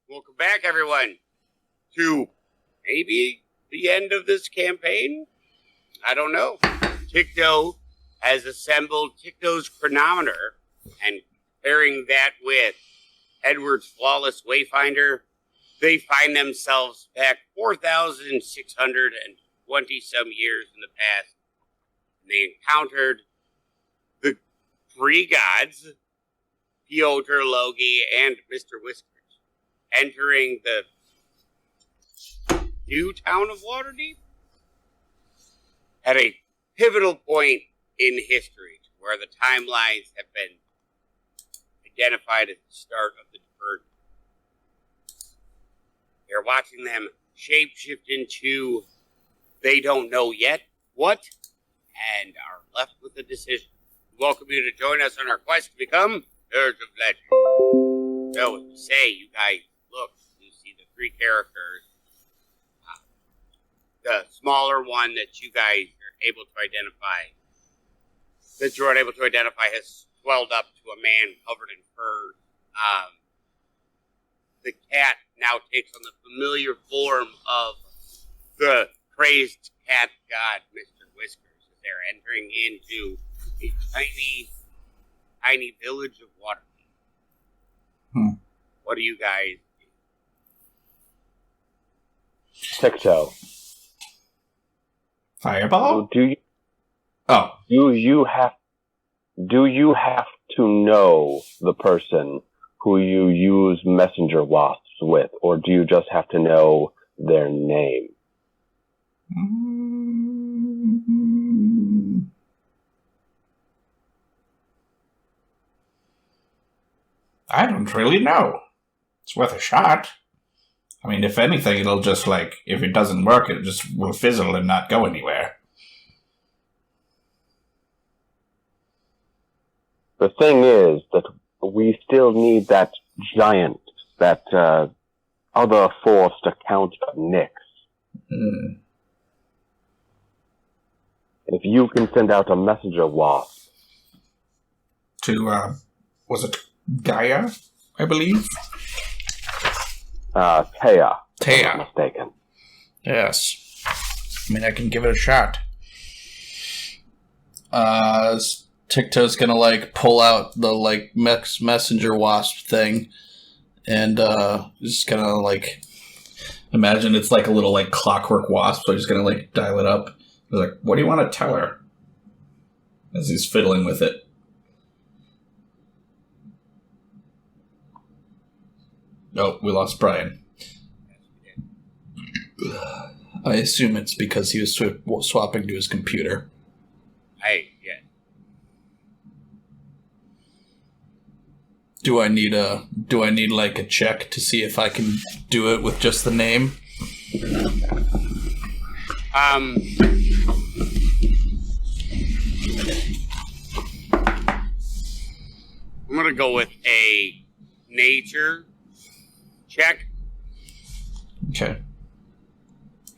Welcome back, everyone, to maybe the end of this campaign? I don't know. Ticto has assembled Ticto's chronometer, and pairing that with Edward's flawless wayfinder, they find themselves back 4,620 some years in the past. And they encountered the three gods, Piotr, Logi, and Mr. Whiskers, entering the new town of Waterdeep at a pivotal point in history where the timelines have been identified at the start of the divergence. They're watching them shapeshift into they don't know yet what, and are left with a decision. We welcome you to join us on our quest to become Heirs of Legend. So, as we say, you guys look, you see the three characters. The smaller one that you guys are able to identify, that you're unable to identify, has swelled up to a man covered in furs. The cat now takes on the familiar form of the crazed cat god, Mr. Whiskers, as they're entering into a tiny village of Waterdeep. What do you guys do? Ticto. Fireball? Do you have to know the person who you use messenger wasps with, or do you just have to know their name? I don't really know. It's worth a shot. I mean, if anything, it'll just, if it doesn't work, it just will fizzle and not go anywhere. The thing is that we still need that giant, that other force to counter Nyx. If you can send out a messenger wasp. To, was it Gaia, I believe? Taya. Taya. If I'm not mistaken. Yes. I mean, I can give it a shot. Ticto's gonna, pull out the, messenger wasp thing. And, just gonna, imagine it's a little, clockwork wasp, so he's gonna, dial it up. He's like, what do you want to tell her? As he's fiddling with it. Oh, we lost Brian. I assume it's because he was swapping to his computer. Yeah. Do I need a check to see if I can do it with just the name? I'm gonna go with a nature check. Okay.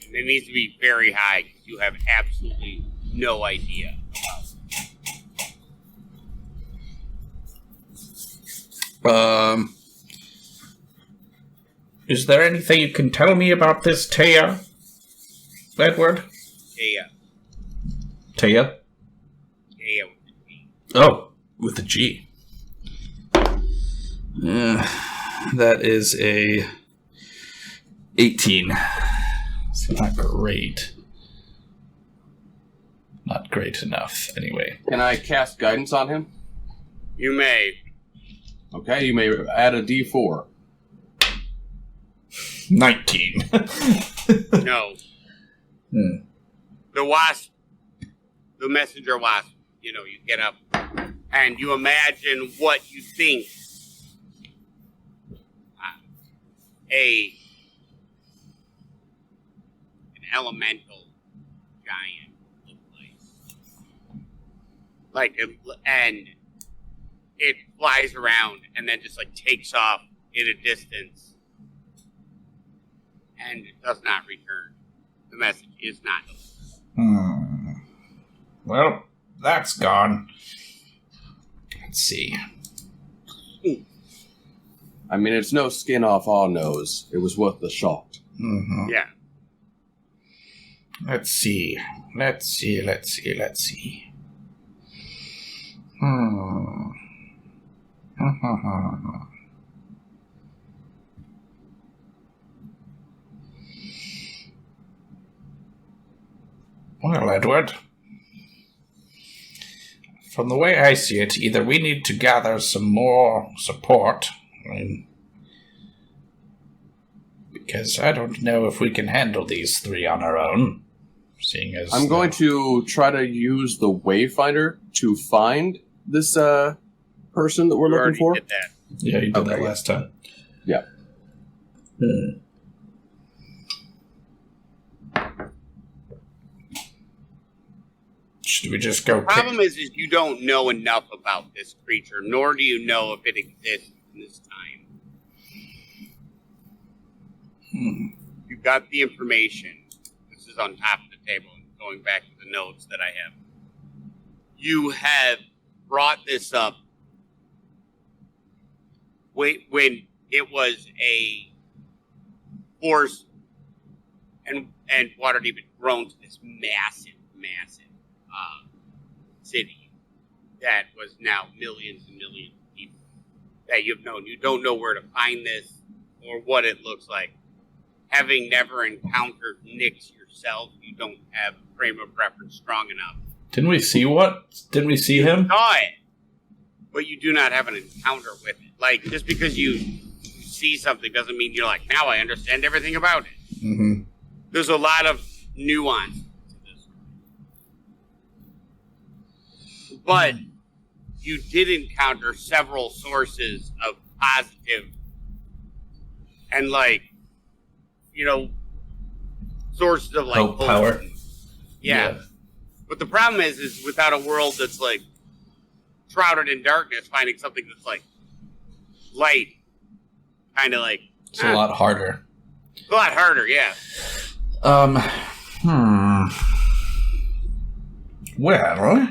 And it needs to be very high because you have absolutely no idea about it. Is there anything you can tell me about this Taya, Edward? Taya. Taya? Taya with a T. Oh, with a G. That is a 18. It's not great. Not great enough, anyway. Can I cast guidance on him? You may. Okay, you may add a D4. 19. No. The wasp, the messenger wasp, you get up and you imagine what you think an elemental giant look like. And it flies around and then just takes off in a distance and it does not return. The message is not delivered. Well, that's gone. Let's see. I mean, it's no skin off our nose. It was worth the shot. Mm-hmm. Yeah. Let's see. Hmm. Well, Edward, from the way I see it, either we need to gather some more support, because I don't know if we can handle these three on our own, seeing as... I'm going to try to use the Wayfinder to find this person that we're You looking already for. did that. Yeah, you did that Okay. last time. Yeah. Should we just go The problem is you don't know enough about this creature, nor do you know if it exists in this time. You got the information. This is on top of the table, going back to the notes that I have. You have brought this up when it was a force and Waterdeep had grown to this massive city that was now millions and millions of people that you've known. You don't know where to find this or what it looks like. Having never encountered Nyx yourself, you don't have a frame of reference strong enough. Didn't we see him? Saw it, but you do not have an encounter with it. Like, just because you see something doesn't mean you're like, now I understand everything about it. Mm-hmm. There's a lot of nuance to this. But you did encounter several sources of positive and, like, you know, sources of, like, Hope, power. Yeah. But the problem is without a world that's, like, shrouded in darkness, finding something that's, like, light, kind of, like... It's a lot harder. A lot harder, yeah. Well,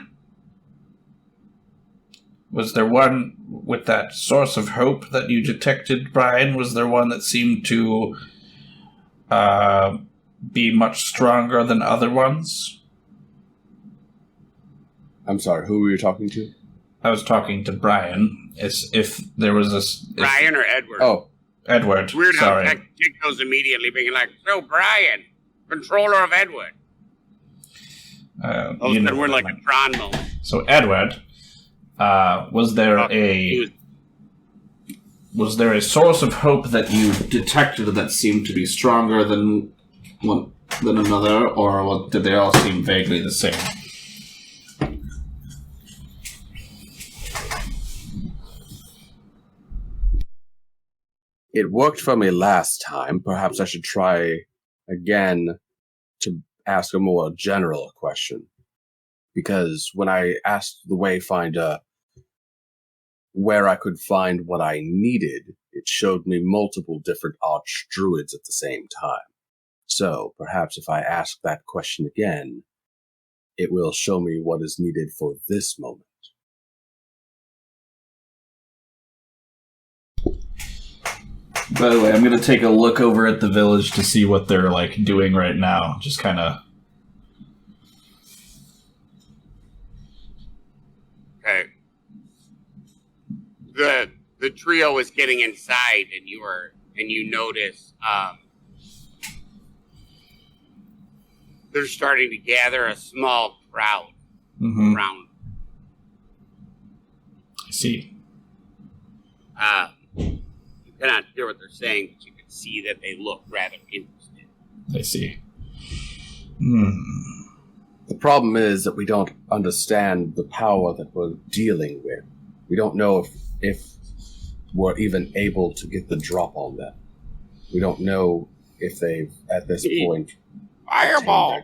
was there one with that source of hope that you detected, Brian? Was there one that seemed to be much stronger than other ones? I'm sorry, who were you talking to? I was talking to Brian. If there was this... Brian or Edward? Oh, Edward, It's weird sorry. how Dick goes immediately being like, so Brian, controller of Edward. All of a sudden we're in like a Tron moment. So Edward, was there a source of hope that you detected that seemed to be stronger than another, or did they all seem vaguely the same? it worked for me last time. Perhaps I should try again to ask a more general question. Because when I asked the Wayfinder where I could find what I needed, it showed me multiple different archdruids at the same time. So perhaps if I ask that question again, it will show me what is needed for this moment. By the way, I'm going to take a look over at the village to see what they're like doing right now. Just kind of... Okay. The trio is getting inside, and you notice they're starting to gather a small crowd around. I see. You cannot hear what they're saying, but you can see that they look rather interested. I see. The problem is that we don't understand the power that we're dealing with. We don't know if we're even able to get the drop on them. We don't know if they've, at this point... Fireball!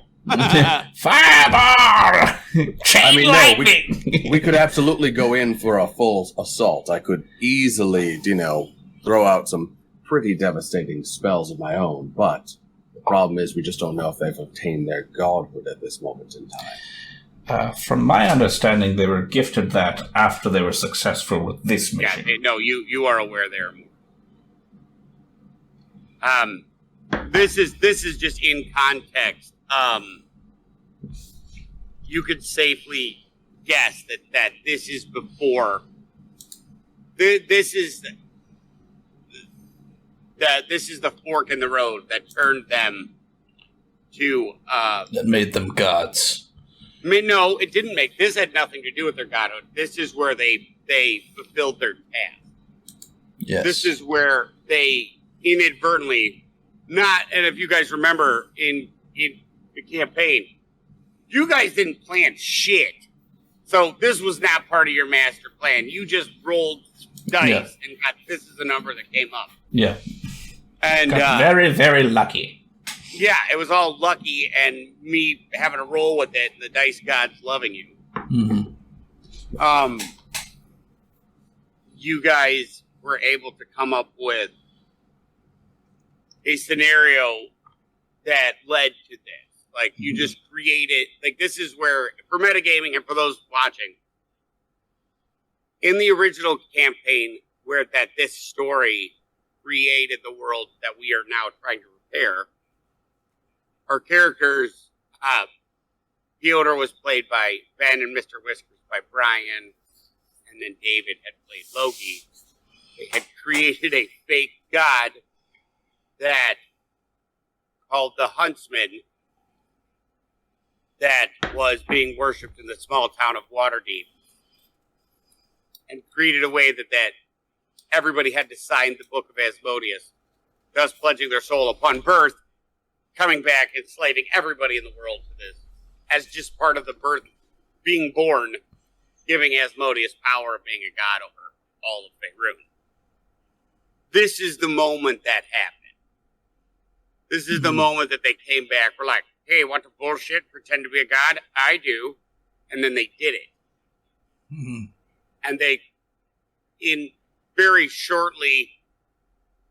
Fireball! Chain lightning! We could absolutely go in for a full assault. I could easily, throw out some pretty devastating spells of my own, but the problem is we just don't know if they've obtained their godhood at this moment in time. From my understanding, they were gifted that after they were successful with this mission. Yeah, no, you are aware there. This is just in context. You could safely guess that this is before. This is the fork in the road that turned them to. That made them gods. I mean, no, it didn't make. This had nothing to do with their godhood. This is where they fulfilled their task. Yes. This is where they inadvertently, and if you guys remember in the campaign, you guys didn't plan shit. So this was not part of your master plan. You just rolled dice and got, this is the number that came up. Yeah. And got very, very lucky. Yeah, it was all lucky and me having to roll with it and the dice gods loving you. Mm-hmm. You guys were able to come up with a scenario that led to this. Like, you just created, like, this is where, for metagaming and for those watching, in the original campaign, where this story created the world that we are now trying to repair, our characters, Piotr was played by Ben and Mr. Whiskers by Brian, and then David had played Loki. They had created a fake god that called the Huntsman that was being worshipped in the small town of Waterdeep, and created a way that everybody had to sign the Book of Asmodeus, thus pledging their soul upon birth, coming back, enslaving everybody in the world to this, as just part of the birth, being born, giving Asmodeus power of being a god over all of Faerun. This is the moment that happened. This is the moment that they came back. We're like, hey, want to bullshit, pretend to be a god? I do. And then they did it. Mm-hmm. And very shortly,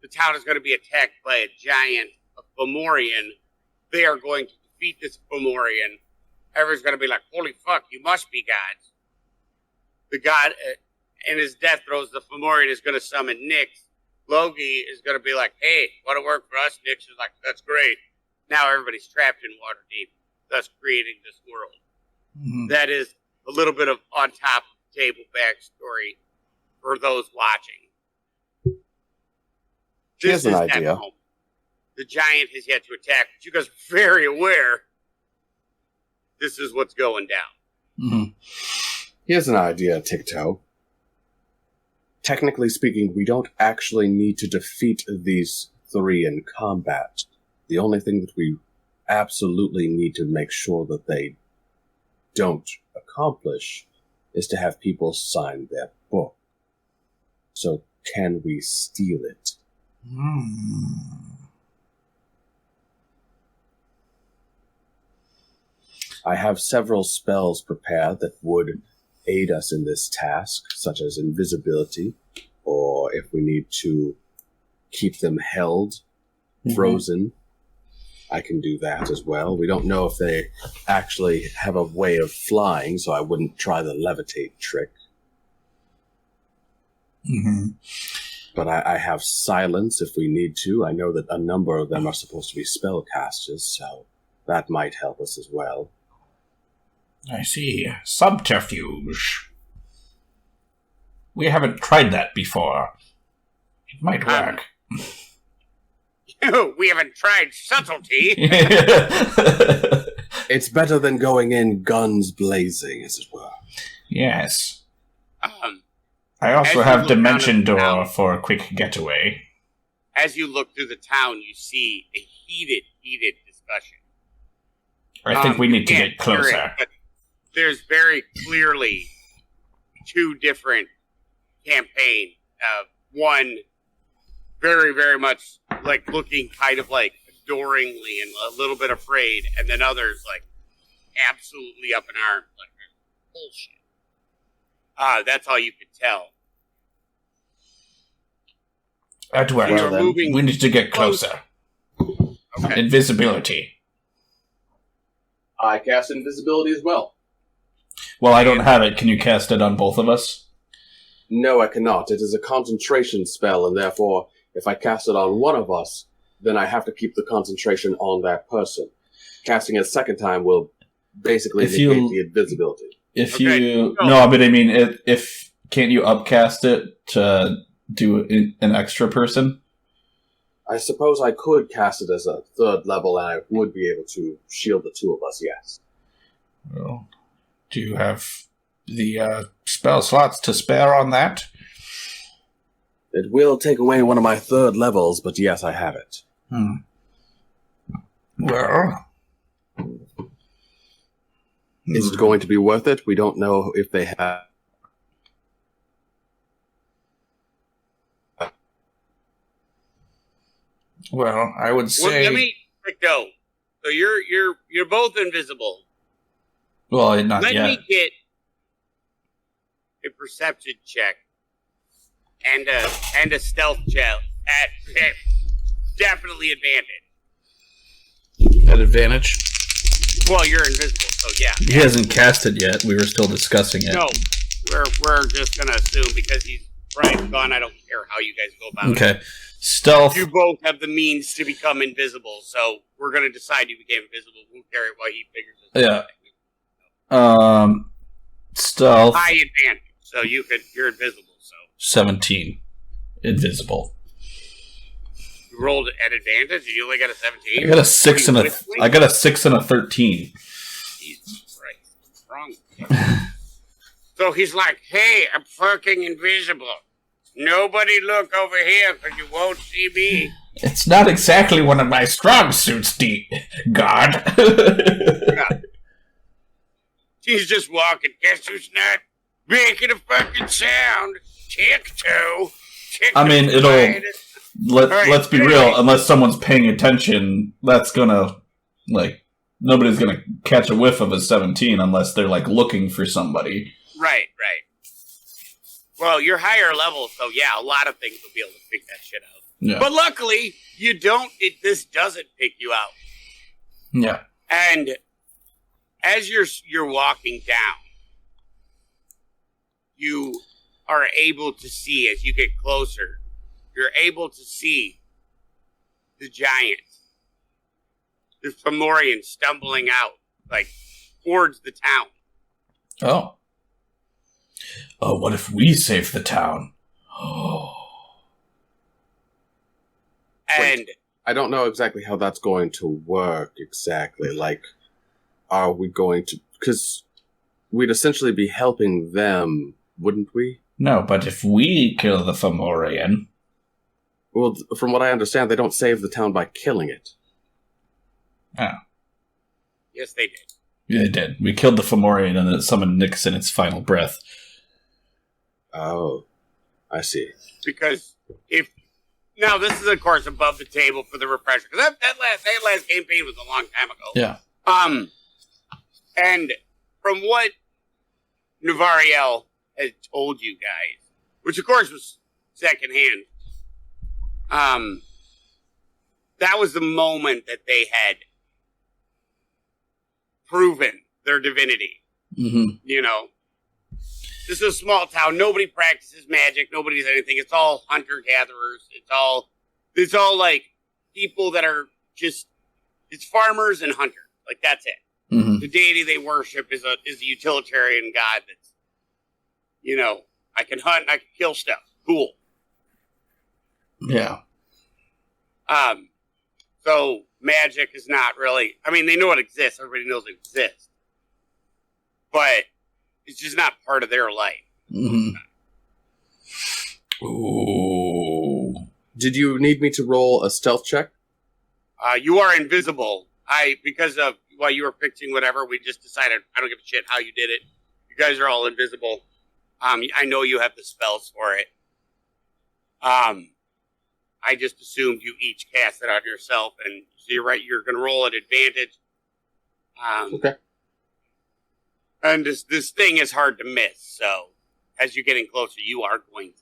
the town is going to be attacked by a giant, a Fomorian. They are going to defeat this Fomorian. Everyone's going to be like, holy fuck, you must be gods. The god, in his death throes, the Fomorian is going to summon Nyx. Loki is going to be like, hey, want to work for us? Nyx is like, that's great. Now everybody's trapped in Waterdeep, thus creating this world. Mm-hmm. That is a little bit of on top of the table backstory for those watching. Here's an idea. The giant has yet to attack, but you guys are very aware this is what's going down. Mm-hmm. Here's an idea, Tic-Toe. Technically speaking, we don't actually need to defeat these three in combat. The only thing that we absolutely need to make sure that they don't accomplish is to have people sign their book. So can we steal it? I have several spells prepared that would aid us in this task, such as invisibility, or if we need to keep them held, frozen, I can do that as well. We don't know if they actually have a way of flying, so I wouldn't try the levitate trick. Mm-hmm. But I have silence if we need to. I know that a number of them are supposed to be spellcasters, so that might help us as well. I see. Subterfuge. We haven't tried that before. It might work. We haven't tried subtlety. It's better than going in guns blazing, as it were. Yes. I also have Dimension Door for a quick getaway. As you look through the town, you see a heated discussion. I think we need to get closer. There's very clearly two different campaigns. One very, very much like looking kind of like adoringly and a little bit afraid, and then others like absolutely up in arms, like bullshit. That's all you could tell. That works. Well, we need to get closer. Okay. Invisibility. I cast invisibility as well. Well, I don't have it. Can you cast it on both of us? No, I cannot. It is a concentration spell, and therefore, if I cast it on one of us, then I have to keep the concentration on that person. Casting it a second time will basically negate the invisibility. If can't you upcast it to do an extra person? I suppose I could cast it as a third level, and I would be able to shield the two of us, yes. Well, do you have the spell slots to spare on that? It will take away one of my third levels, but yes, I have it. Well... Is it going to be worth it? We don't know if they have... Well, I would say... Well, let me go. So you're both invisible. Well, not Let yet. me get a perception check and a stealth check at definitely advantage. At advantage? Well, you're invisible, so yeah. He hasn't cast it yet. We were still discussing it. No, we're just gonna assume because he's Brian's gone. I don't care how you guys go about it. Okay, stealth. You both have the means to become invisible, so we're gonna decide you became invisible. We'll carry it while he figures it out. Yeah. Stealth. High advantage, so you're invisible. So 17, invisible. you rolled at advantage, and you only got a 17. I got a 6 and a 13. Jesus Christ, what's wrong with you? So he's like, "Hey, I'm fucking invisible. Nobody look over here because you won't see me." It's not exactly one of my strong suits, God. Yeah. He's just walking. Guess who's not making a fucking sound? Tiptoe. I mean, let's be real. Unless someone's paying attention, that's gonna nobody's gonna catch a whiff of a 17 unless they're looking for somebody. Right. Well, you're higher level, so yeah, a lot of things will be able to pick that shit out. Yeah. But luckily, you don't. This doesn't pick you out. Yeah. And as you're walking down, you are able to see as you get closer. You're able to see the giant, the Fomorian, stumbling out towards the town. Oh. Oh, what if we save the town? Oh. And I don't know exactly how that's going to work exactly. Are we going to... Because we'd essentially be helping them, wouldn't we? No, but if we kill the Fomorian... Well, from what I understand, they don't save the town by killing it. Oh. yes, they did. Yeah, they did. We killed the Fomorian and it summoned Nyx in its final breath. Oh, I see. Because now this is of course above the table for the refresher, because that last campaign was a long time ago. Yeah. And from what Navariel had told you guys, which of course was secondhand, that was the moment that they had proven their divinity. Mm-hmm. You know, this is a small town. Nobody practices magic. Nobody does anything. It's all hunter-gatherers. It's all people that are just, it's farmers and hunters. That's it. Mm-hmm. The deity they worship is a utilitarian god that's, I can hunt, I can kill stuff. Cool. Yeah. So magic is not really, they know it exists. Everybody knows it exists. But it's just not part of their life. Mm-hmm. Ooh. Did you need me to roll a stealth check? You are invisible. Because of while you were fixing whatever, we just decided, I don't give a shit how you did it. You guys are all invisible. I know you have the spells for it. I just assumed you each cast it on yourself, and so you're right, you're going to roll at advantage. Okay. And this thing is hard to miss, so as you're getting closer, you are going to.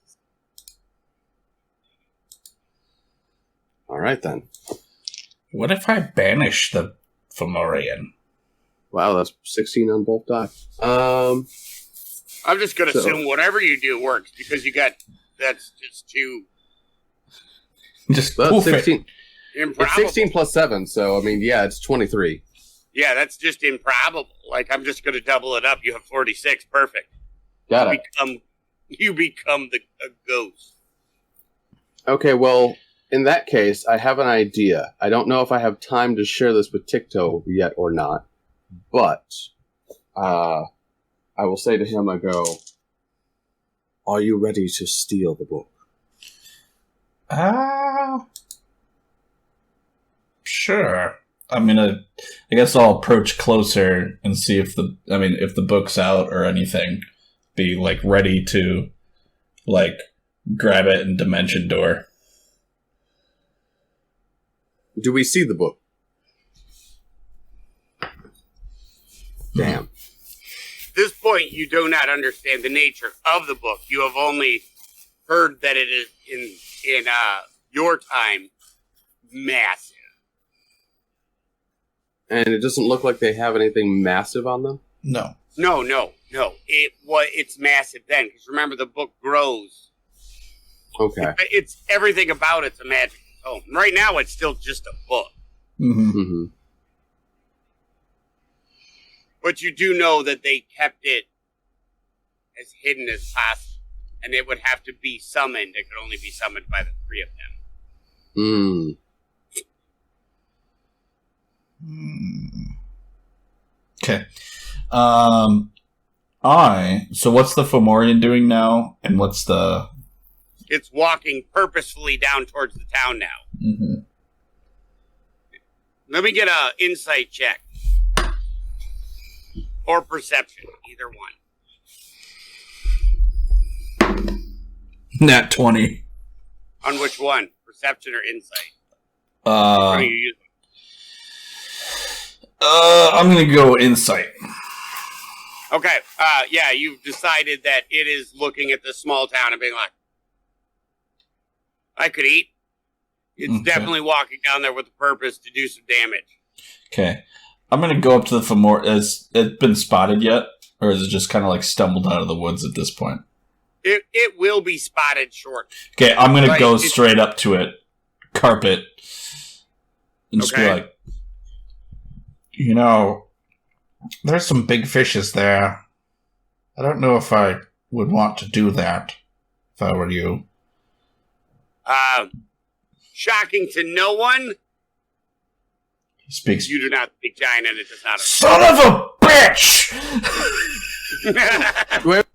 All right, then. What if I banish the Fomorian? Wow, that's 16 on both dice. I'm just going to assume whatever you do works, because that's just too... Just But poof 16. Improbable. It's 16 plus 7, so, I mean, yeah, it's 23. Yeah, that's just improbable. Like, I'm just going to double it up. You have 46. Perfect. Got it. You become a ghost. Okay, well, in that case, I have an idea. I don't know if I have time to share this with Tikto yet or not, but I will say to him, I go, are you ready to steal the book? Sure. I mean, I guess I'll approach closer and see if the book's out or anything. Be, like, ready to, like, grab it and dimension door. Do we see the book? Damn. At this point, you do not understand the nature of the book. You have only heard that it is in your time massive. And it doesn't look like they have anything massive on them? No. No. It's massive then, because remember the book grows. Okay. It's everything about it's a magic tome. Right now, it's still just a book. Mm-hmm. Mm-hmm. But you do know that they kept it as hidden as possible, and it would have to be summoned. It could only be summoned by the three of them. Okay. So what's the Fomorian doing now, and what's the... It's walking purposefully down towards the town now. Mm-hmm. Let me get a insight check. Or perception, either one. Nat 20. On which one? Perception or insight? Which Uh, one are you using? I'm gonna go insight. Okay, yeah, you've decided that it is looking at this small town and being like, I could eat. It's Okay. definitely walking down there with a purpose to do some damage. Okay. I'm gonna go up to the Fomor. Has it been spotted yet? Or is it just kind of like stumbled out of the woods at this point? It will be spotted shortly. Okay, I'm gonna Like, go it's- straight up to it, carpet, and just be Okay. like, you know, there's some big fishes there. I don't know if I would want to do that if I were you. Shocking to no one, He speaks. you do not speak giant and it does not. Son of a bitch!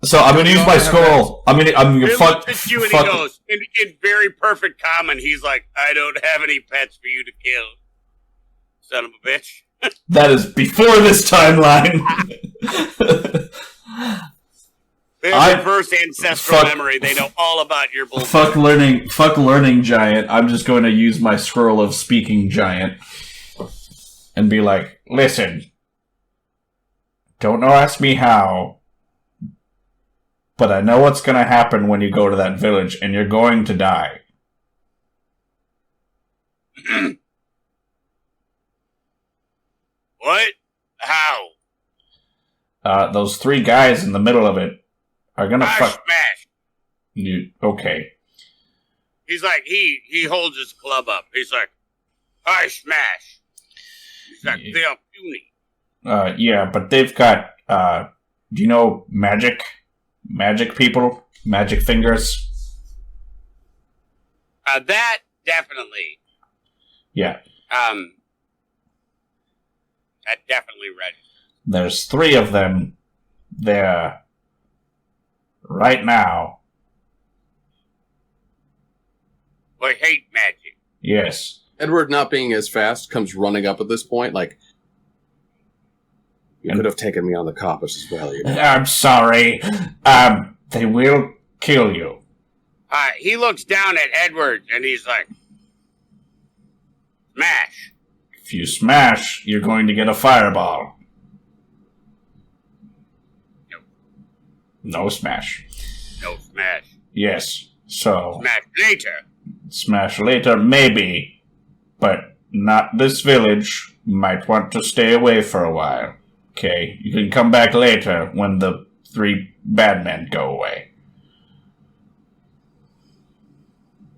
So I'm gonna use my scroll. I'm gonna He fuck. looks at you and fuck- he goes, in very perfect common, he's like, I don't have any pets for you to kill. Son of a bitch. That is before this timeline. They have I- reverse ancestral fuck- memory. They know all about your bullshit. Fuck learning giant. I'm just going to use my scroll of speaking giant and be like, listen, don't ask me how, but I know what's going to happen when you go to that village, and you're going to die. What? How? Those three guys in the middle of it are gonna I fuck smash. you. Okay. He's like, he holds his club up. He's like, I smash. He's like, Yeah. they are puny. Yeah, but they've got, do you know magic? Magic people? Magic fingers? That definitely, Yeah. that definitely registers. There's three of them there right now. I hate magic. Yes. Edward, not being as fast, comes running up at this point, like, you could have taken me on the coppice as well, you know. I'm sorry. They will kill you. He looks down at Edward and he's like, smash. If you smash, you're going to get a fireball. Nope. No smash. No, smash. Yes. So, Smash later. smash later, maybe. But not this village. Might want to stay away for a while. Okay? You can come back later when the three bad men go away.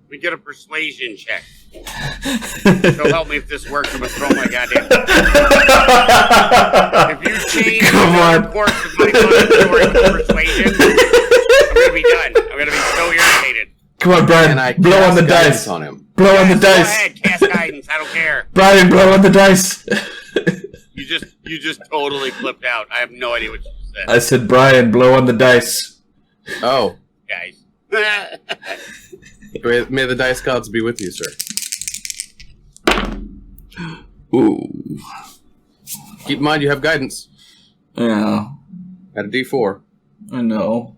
We get a persuasion check. So help me if this works. I'm gonna throw my goddamn. If you change the course of my story with persuasion, I'm gonna be done. I'm gonna be so irritated. Come on, Brian. Blow on the dice. On him. Blow on the Go dice. ahead, cast guidance. I don't care. Brian, blow on the dice. You just totally flipped out. I have no idea what you said. I said, Brian, blow on the dice. Oh. Guys. May the dice gods be with you, sir. Ooh. Keep in mind you have guidance. Yeah. At a D4. I know.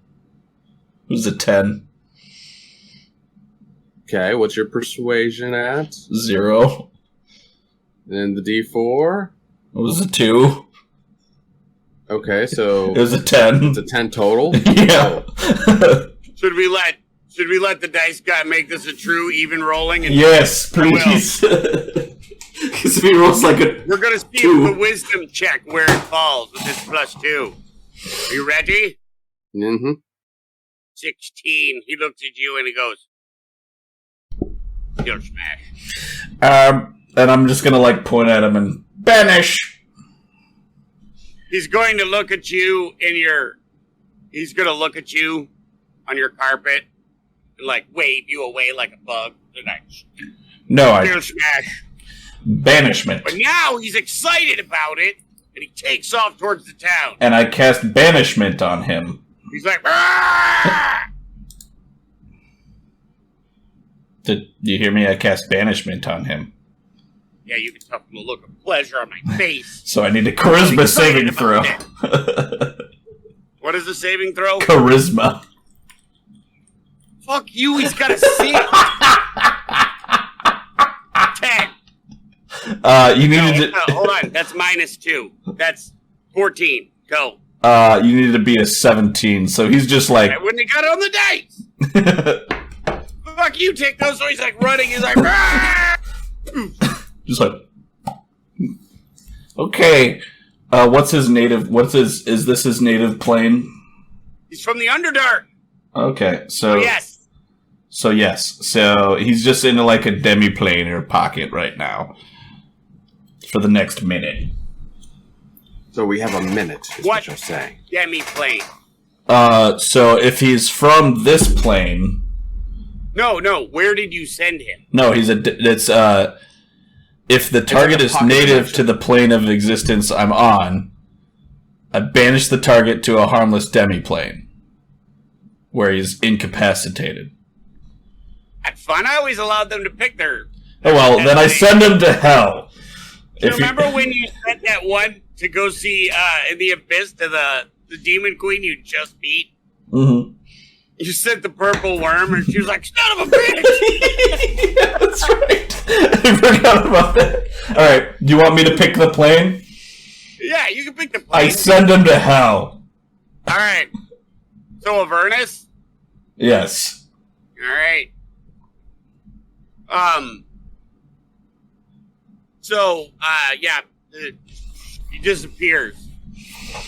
It was a 10. Okay, what's your persuasion at? 0. And the D4? It was a 2. Okay, so It was a 10. it's a 10 total? Yeah. Should we let the dice guy make this a true even rolling? And Yes, please. Because if he rolls like a... we're gonna see 2. the wisdom check where it falls with this +2. Are you ready? Mm-hmm. 16. He looks at you and he goes, "You'll smash." And I'm just gonna like point at him and banish. He's going to look at you he's gonna look at you on your carpet and like wave you away like a bug. No, You'll smash. banishment. But now he's excited about it and he takes off towards the town. And I cast banishment on him. He's like, "Ah!" Did you hear me? I cast banishment on him. Yeah, you can tell from the look of pleasure on my face. So I need a charisma saving throw. What is the saving throw? Charisma. Fuck you, he's got a 6. 10. You needed to. No, hold on, that's -2. That's 14. Go. You needed to beat a 17. So he's just like. I wouldn't have got it on the dice. Fuck you, take those. So he's like running. He's like, "Ah!" Just like. Okay. What's his native? Is this his native plane? He's from the Underdark. Okay, so Yes. So he's just in like a demi-planar pocket right now for the next minute. So we have a minute, is what you're saying. Demi-plane. So if he's from this plane, No. Where did you send him? no, if the target like a is pocket native dimension. to the plane of existence I'm on, I banish the target to a harmless demi-plane where he's incapacitated. At fun, I always allowed them to pick their. Oh well, then I send him to hell. Do you remember when you sent that one to go see in the abyss to the demon queen you just beat? Mm-hmm. You sent the purple worm, and she was like, "Son of a bitch!" Yeah, that's right. I forgot about that. All right, do you want me to pick the plane? Yeah, you can pick the I plane. send him to hell. All right. So Avernus. Yes. All right. So, yeah, he disappears.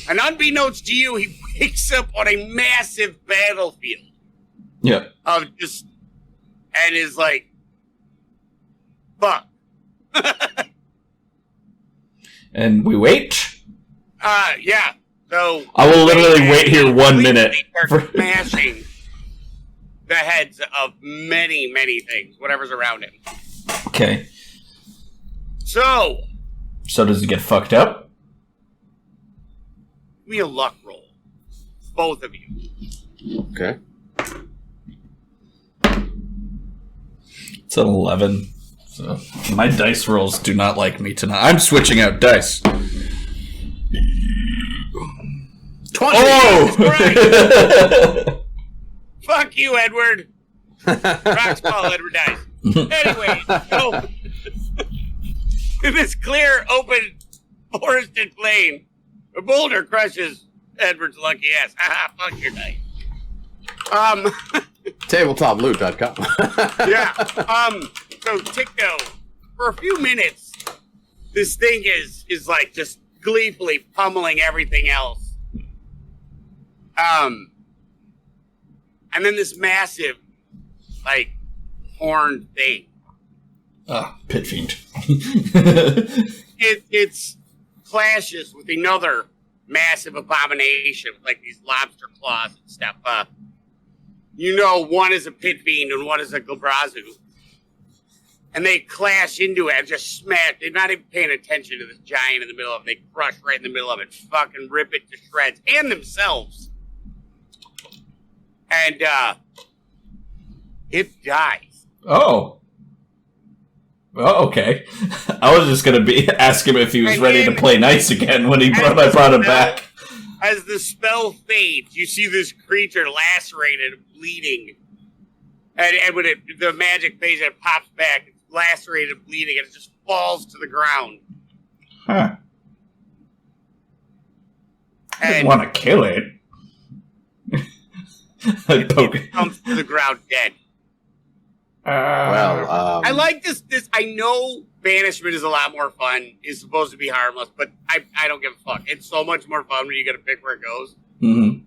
And unbeknownst to you, he wakes up on a massive battlefield Yeah. of just, and is like, fuck. And we wait. Yeah. So I will literally wait here 1 minute. They're smashing the heads of many, many things, whatever's around him. Okay. So, So does he get fucked up? give me a luck roll. Both of you. Okay. It's an 11. So my dice rolls do not like me tonight. I'm switching out dice. 20! Oh! Right. Fuck you, Edward. Rocks fall, Edward dies. Anyway, so in this clear, open, forested plain, a boulder crushes Edward's lucky ass. Haha, fuck your dice. TabletopLoot.com. Yeah. So Ticto, for a few minutes, this thing is like just gleefully pummeling everything else. And then this massive, like, horned thing Pit fiend. It's clashes with another massive abomination, like these lobster claws and stuff. One is a pit fiend and one is a Glabrazu. And they clash into it and just smash. They're not even paying attention to this giant in the middle of it. They crush right in the middle of it, fucking rip it to shreds, and themselves. And it dies. Oh. Oh, okay. I was just gonna ask him if he was ready to play nice again when I brought him back. As the spell fades, you see this creature lacerated, bleeding, and when the magic fades, it pops back, it's lacerated, bleeding, and it just falls to the ground. Huh. I didn't want to kill it. It comes to the ground dead. I like this. I know banishment is a lot more fun. It's supposed to be harmless, but I don't give a fuck. It's so much more fun when you get to pick where it goes. Mm-hmm.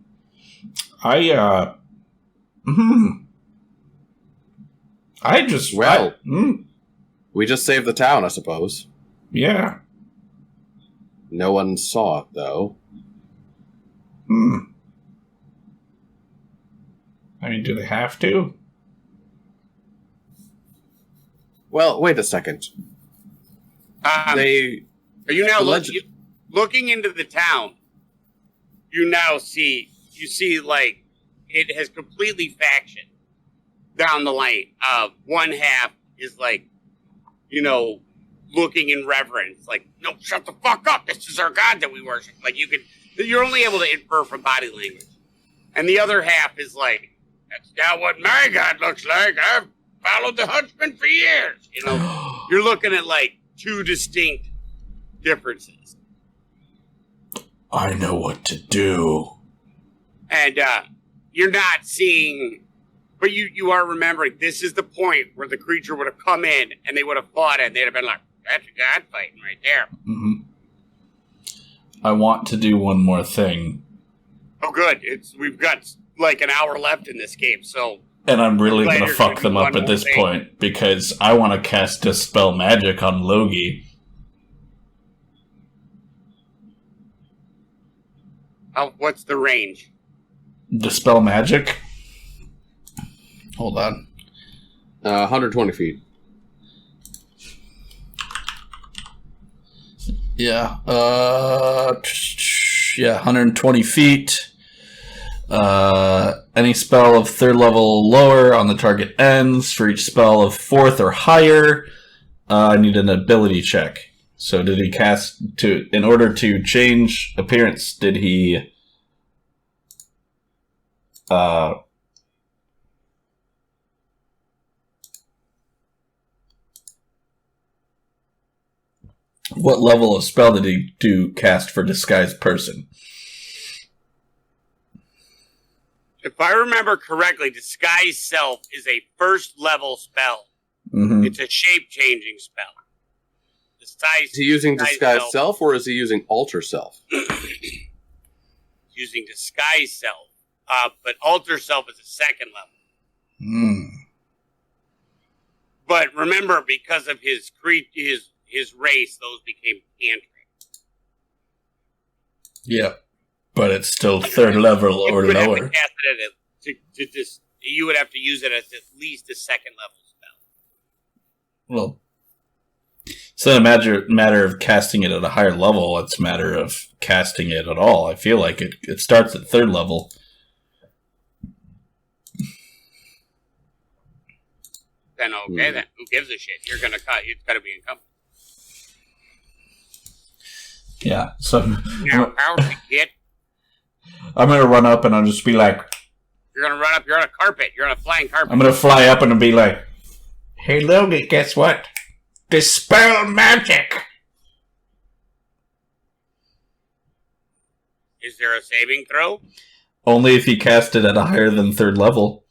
We just saved the town, I suppose. Yeah. No one saw it, though. I mean, do they have to? Well, wait a second. Are you now looking into the town? You see, like, it has completely factioned down the line. One half is like, looking in reverence, like, no, shut the fuck up. This is our god that we worship. Like, you're only able to infer from body language. And the other half is like, that's not what my god looks like. I've followed the huntsman for years. You're looking at like two distinct differences. I know what to do. And you're not seeing, but you are remembering this is the point where the creature would have come in and they would have fought it and they'd have been like, that's a god fighting right there. Mm-hmm. I want to do one more thing. Oh, good. We've got like an hour left in this game, so. And I'm really going to fuck them up at this point because I want to cast Dispel Magic on Logi. What's the range? Dispel Magic? Hold on. 120 feet. Yeah. 120 feet. Any spell of 3rd level or lower on the target ends. For each spell of 4th or higher, I need an ability check. So did he cast in order to change appearance, did he what level of spell did he do cast for Disguised Person? If I remember correctly, Disguise Self is a 1st level spell. Mm-hmm. It's a shape-changing spell. Is he using Disguise Self or is he using Alter Self? Using Disguise Self. But Alter Self is a 2nd level. But remember, because of his race, those became cantrips. Yeah. But it's still 3rd level or lower. You would have to use it as at least a 2nd level spell. Well, it's not a matter of casting it at a higher level. It's a matter of casting it at all. I feel like it starts at 3rd level. Then okay, then who gives a shit? You're gonna cut. It's gotta be incumbent. Yeah. So now, how to get? I'm gonna run up and I'll just be like, "You're gonna run up. You're on a carpet. You're on a flying carpet." I'm gonna fly up and be like, "Hey, Logan, guess what? Dispel Magic." Is there a saving throw? Only if you cast it at a higher than 3rd level.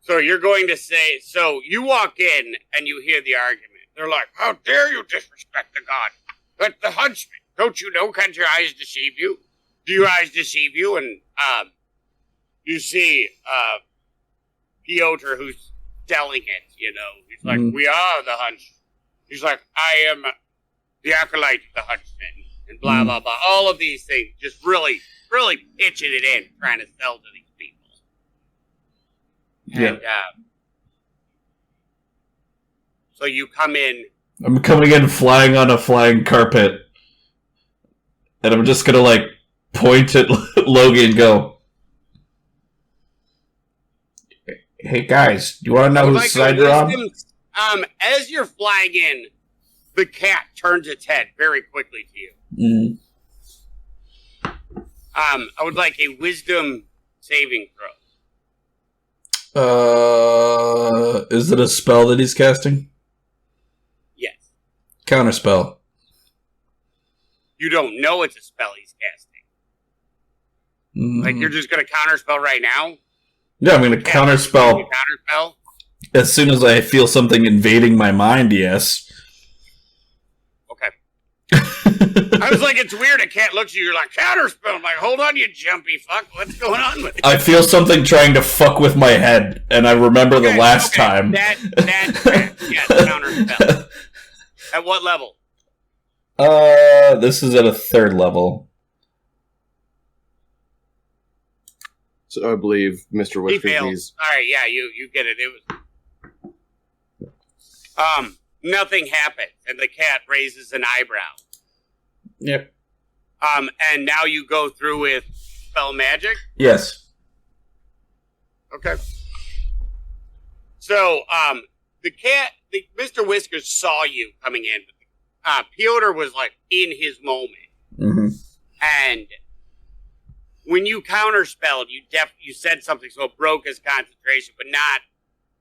So you're going to say, so you walk in and you hear the argument. They're like, how dare you disrespect the god? But the huntsman, don't you know, can't your eyes deceive you? Do your eyes deceive you? And you see Piotr who's selling it, you know. He's like, we are the hunch. He's like, I am the acolyte, the huntsman, and blah, blah, blah. All of these things, just really, really pitching it in, trying to sell to these people. Yeah. And, so you come in. I'm coming in flying on a flying carpet. And I'm just gonna, like, point at Logie and go, hey guys, do you want to know whose side you're on? As you're flying in, the cat turns its head very quickly to you. I would like a wisdom saving throw. Is it a spell that he's casting? Yes. Counterspell. You don't know it's a spell he's casting. Like, you're just going to counterspell right now? Yeah, I'm going to counterspell. Counterspell? As soon as I feel something invading my mind, yes. Okay. I was like, it's weird. A cat looks at you, you're like, counterspell. I'm like, hold on, you jumpy fuck. What's going on with you? I feel something trying to fuck with my head, and I remember the last time. Yes, counterspell. At what level? This is at a 3rd level. So I believe Mr. He Whisker, fails. All right, yeah, you get it. It was nothing happens, and the cat raises an eyebrow. Yep. And now you go through with spell magic. Yes. Okay. So, Mr. Whiskers saw you coming in. Piotr was like in his moment, and when you counterspelled, you said something, so it broke his concentration, but not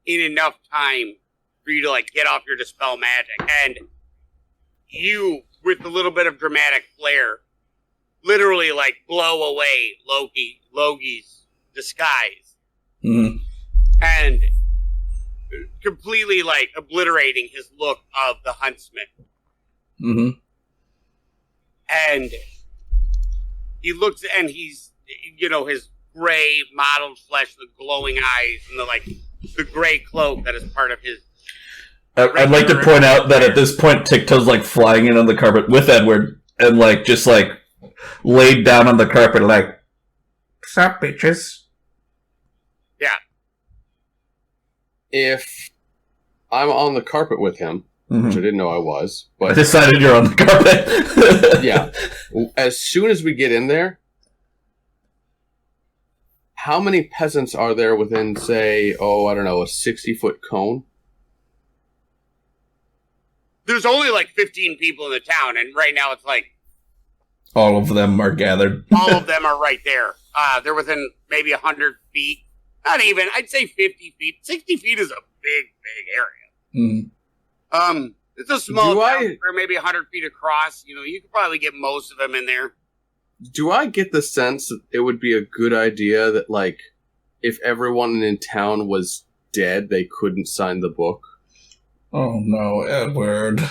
in enough time for you to like get off your dispel magic. And you, with a little bit of dramatic flair, literally like blow away Logie's disguise, and completely like obliterating his look of the huntsman. And he looks, and he's, his gray mottled flesh, the glowing eyes, and the gray cloak that is part of his. I'd like to point out that at this point, Tic-Toe's like flying in on the carpet with Edward, and like just like laid down on the carpet, like, "What's up, bitches?" Yeah. if I'm on the carpet with him, which I didn't know I was, but I decided you're on the carpet. yeah. As soon as we get in there, how many peasants are there within, say, a 60-foot cone? There's only like 15 people in the town, and right now it's like All of them are gathered. all of them are right there. They're within maybe 100 feet. Not even. I'd say 50 feet. 60 feet is a big area. It's a small town. Or maybe 100 feet across. You could probably get most of them in there. Do I get the sense that it would be a good idea that, like, if everyone in town was dead, they couldn't sign the book? Oh no, Edward.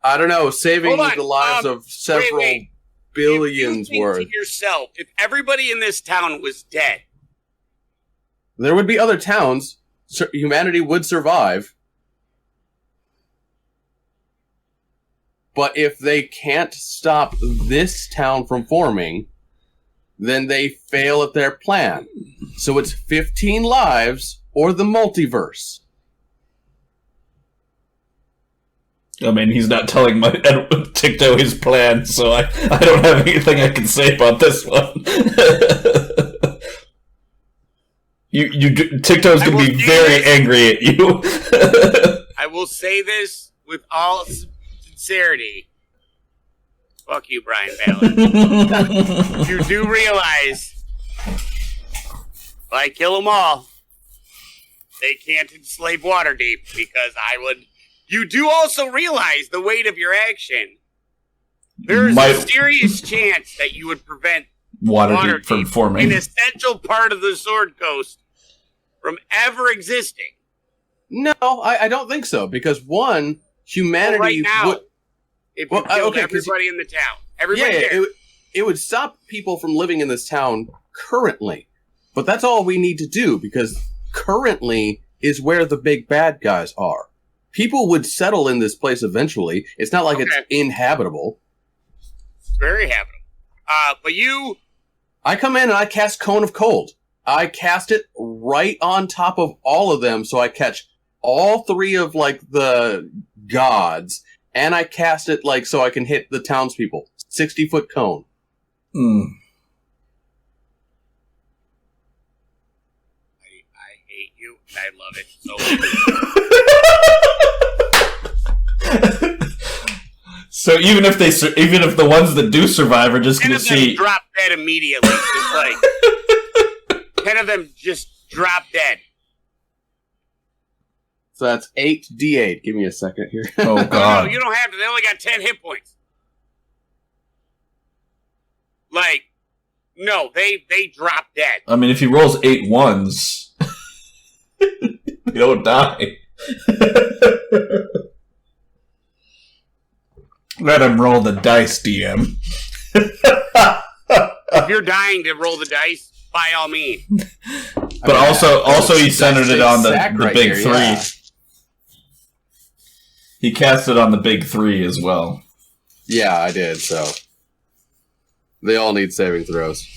I don't know. Saving the lives of several billions if you worth. think to yourself, if everybody in this town was dead, there would be other towns. Humanity would survive. But if they can't stop this town from forming, then they fail at their plan. So it's 15 lives or the multiverse. I mean, he's not telling my Tic-Toe his plan, so I don't have anything I can say about this one. Tic-Toe's gonna be very angry at you. I will say this with all sincerity. Fuck you, Brian Ballard. You do realize, if I kill them all, they can't enslave Waterdeep, because I would... You do also realize the weight of your action. There is a serious chance that you would prevent Waterdeep from forming, an essential part of the Sword Coast, from ever existing. No, I don't think so. Because one, humanity right now, would... If you killed everybody in the town. It would stop people from living in this town currently. But that's all we need to do, because currently is where the big bad guys are. People would settle in this place eventually. It's not like it's inhabitable. It's very habitable. But you... I come in and I cast Cone of Cold. I cast it right on top of all of them, so I catch all three of, like, the gods, and I cast it, like, so I can hit the townspeople. 60-foot cone. Hmm. I hate you, and I love it so much. So even if the ones that do survive are just going to see... drop dead immediately. Just like... 10 of them just drop dead. So that's 8d8. Give me a second here. Oh, God. No, you don't have to. They only got 10 hit points. Like, no, they drop dead. I mean, if he rolls 8 ones, you don't die. Let him roll the dice, DM. If you're dying to roll the dice, by all means. But also he centered it on the big three. Yeah. He cast it on the big three as well. Yeah, I did, so. They all need saving throws.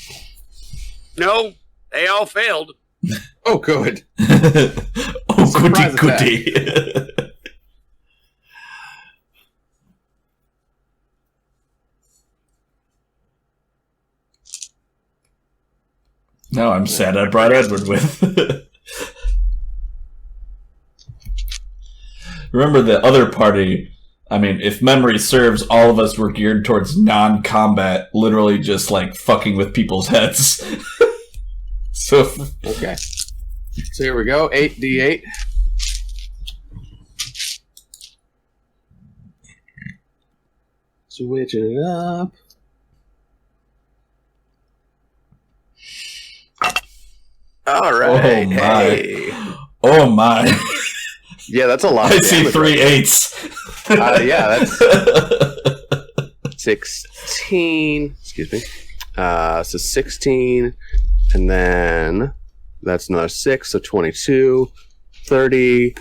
No, they all failed. Oh, good. Oh, goody. No, I'm sad I brought Edward with. Remember the other party, I mean, if memory serves, all of us were geared towards non-combat, literally just, like, fucking with people's heads. So... Okay. So here we go, 8d8. Switching it up. All right. Oh, my. Hey. Oh, my. Yeah, that's a lot. I see 3 8s. Yeah, that's 16. Excuse me. So 16, and then that's another 6, so 22, 30,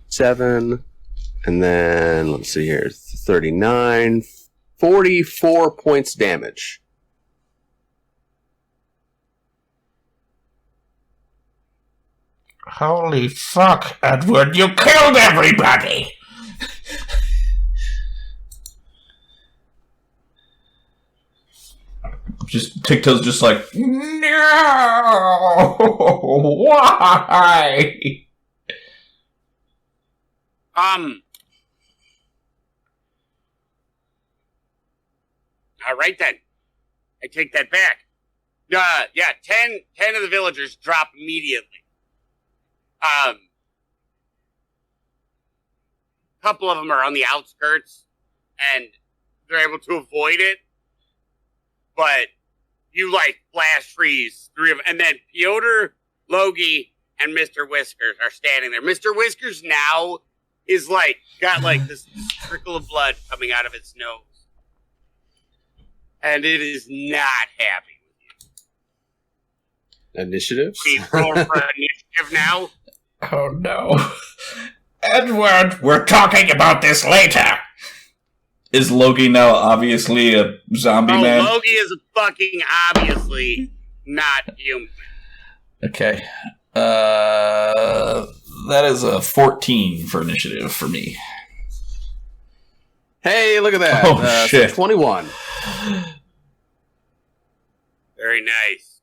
7, and then let's see here, 39, 44 points damage. Holy fuck, Edward, you killed everybody! Ticto's just like, no! Why? All right then. I take that back. Yeah, 10 of the villagers drop immediately. Couple of them are on the outskirts, and they're able to avoid it. But you, like, flash freeze 3 of them. And then Piotr, Logie, and Mr. Whiskers are standing there. Mr. Whiskers now is, like, got, like, this trickle of blood coming out of its nose. And it is not happy with you. Initiative? We roll for initiative now. Oh, no. Edward, we're talking about this later. Is Logie now obviously a zombie man? Logie is fucking obviously not human. Okay. That is a 14 for initiative for me. Hey, look at that. Oh, shit. So 21. Very nice.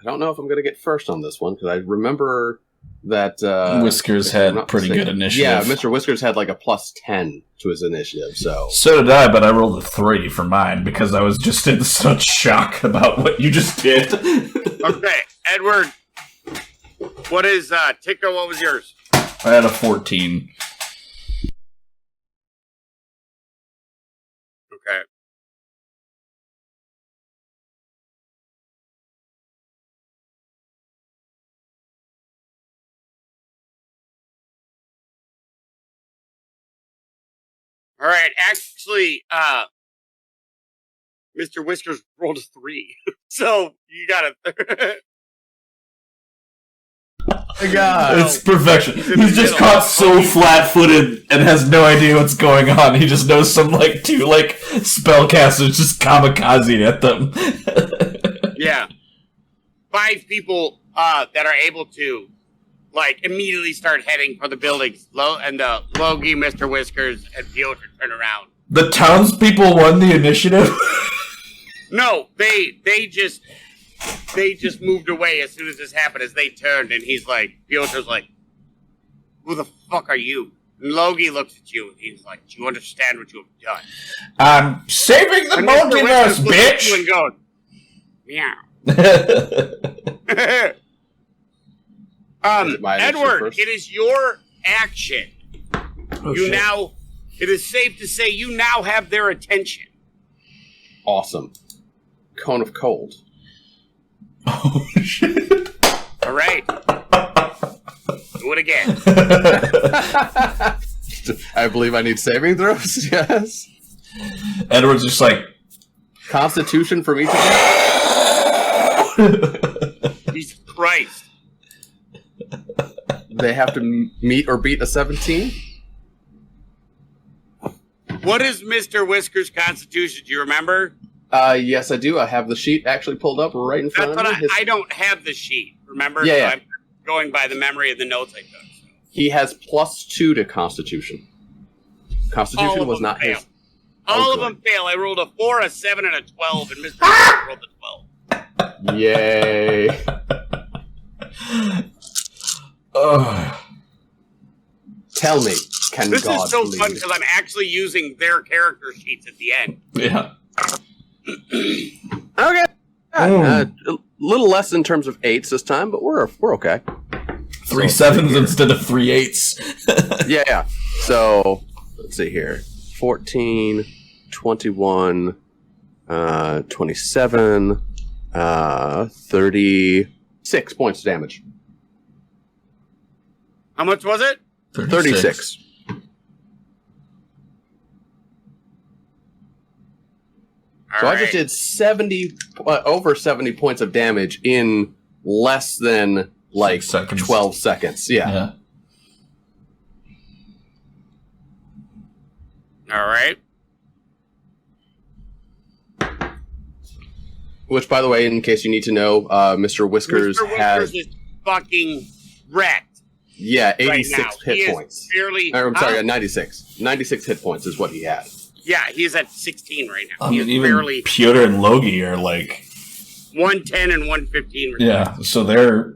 I don't know if I'm going to get first on this one, because I remember that... Whiskers had pretty good initiative. Yeah, Mr. Whiskers had like a +10 to his initiative, so... So did I, but I rolled a 3 for mine, because I was just in such shock about what you just did. Okay, Edward. What is, Ticko, what was yours? I had a 14. Okay. All right, actually, Mr. Whiskers rolled a 3. So you gotta. God. It's perfection. He's in He's the just middle. caught so flat-footed and has no idea what's going on. He just knows some two spellcasters just kamikaze at them. Yeah. 5 people that are able to immediately start heading for the buildings. And Logie, Mr. Whiskers, and Piotr turn around. The townspeople won the initiative. No, they just moved away as soon as this happened. As they turned, and Piotr's like, "Who the fuck are you?" And Logie looks at you, and he's like, "Do you understand what you have done?" I'm saving the And Mr. multiverse, Whiskers looks at you bitch. and goes, "Meow." Is it my initiative Edward, first? it is your action. Oh, shit. It is safe to say you now have their attention. Awesome. Cone of cold. Oh shit! All right. Do it again. I believe I need saving throws. Yes. Edward's just like, Constitution for me to Jesus Christ. They have to meet or beat a 17. What is Mr. Whiskers' constitution? Do you remember? Yes, I do. I have the sheet actually pulled up right in front That's of what me. I don't have the sheet. Remember? Yeah, So yeah. I'm going by the memory of the notes I took. So. He has +2 to Constitution. All Constitution of was them not fail. his. All Oh, of them fail. I rolled a 4, a 7, and a 12, and Mr. Whiskers rolled a 12. Yay. Tell me, can This God is so believe fun it? because I'm actually using their character sheets at the end. yeah. Okay. Mm. A little less in terms of 8s this time, but we're okay. 3 sevens instead of 3 8s. Yeah. So, let's see here. 14, 21, 27, 36 points of damage. How much was it? 36. So I just did 70, over 70 points of damage in less than 6 seconds. 12 seconds. Yeah. All right. Which, by the way, in case you need to know, Mr. Whiskers, Mr. has Whiskers is fucking wrecked. 86 right now. He hit is points. Barely. I'm sorry, 96. 96 hit points is what he had. Yeah, he's at 16 right now. I He mean, is even barely Piotr and Logie are 110 and 115. yeah, so they're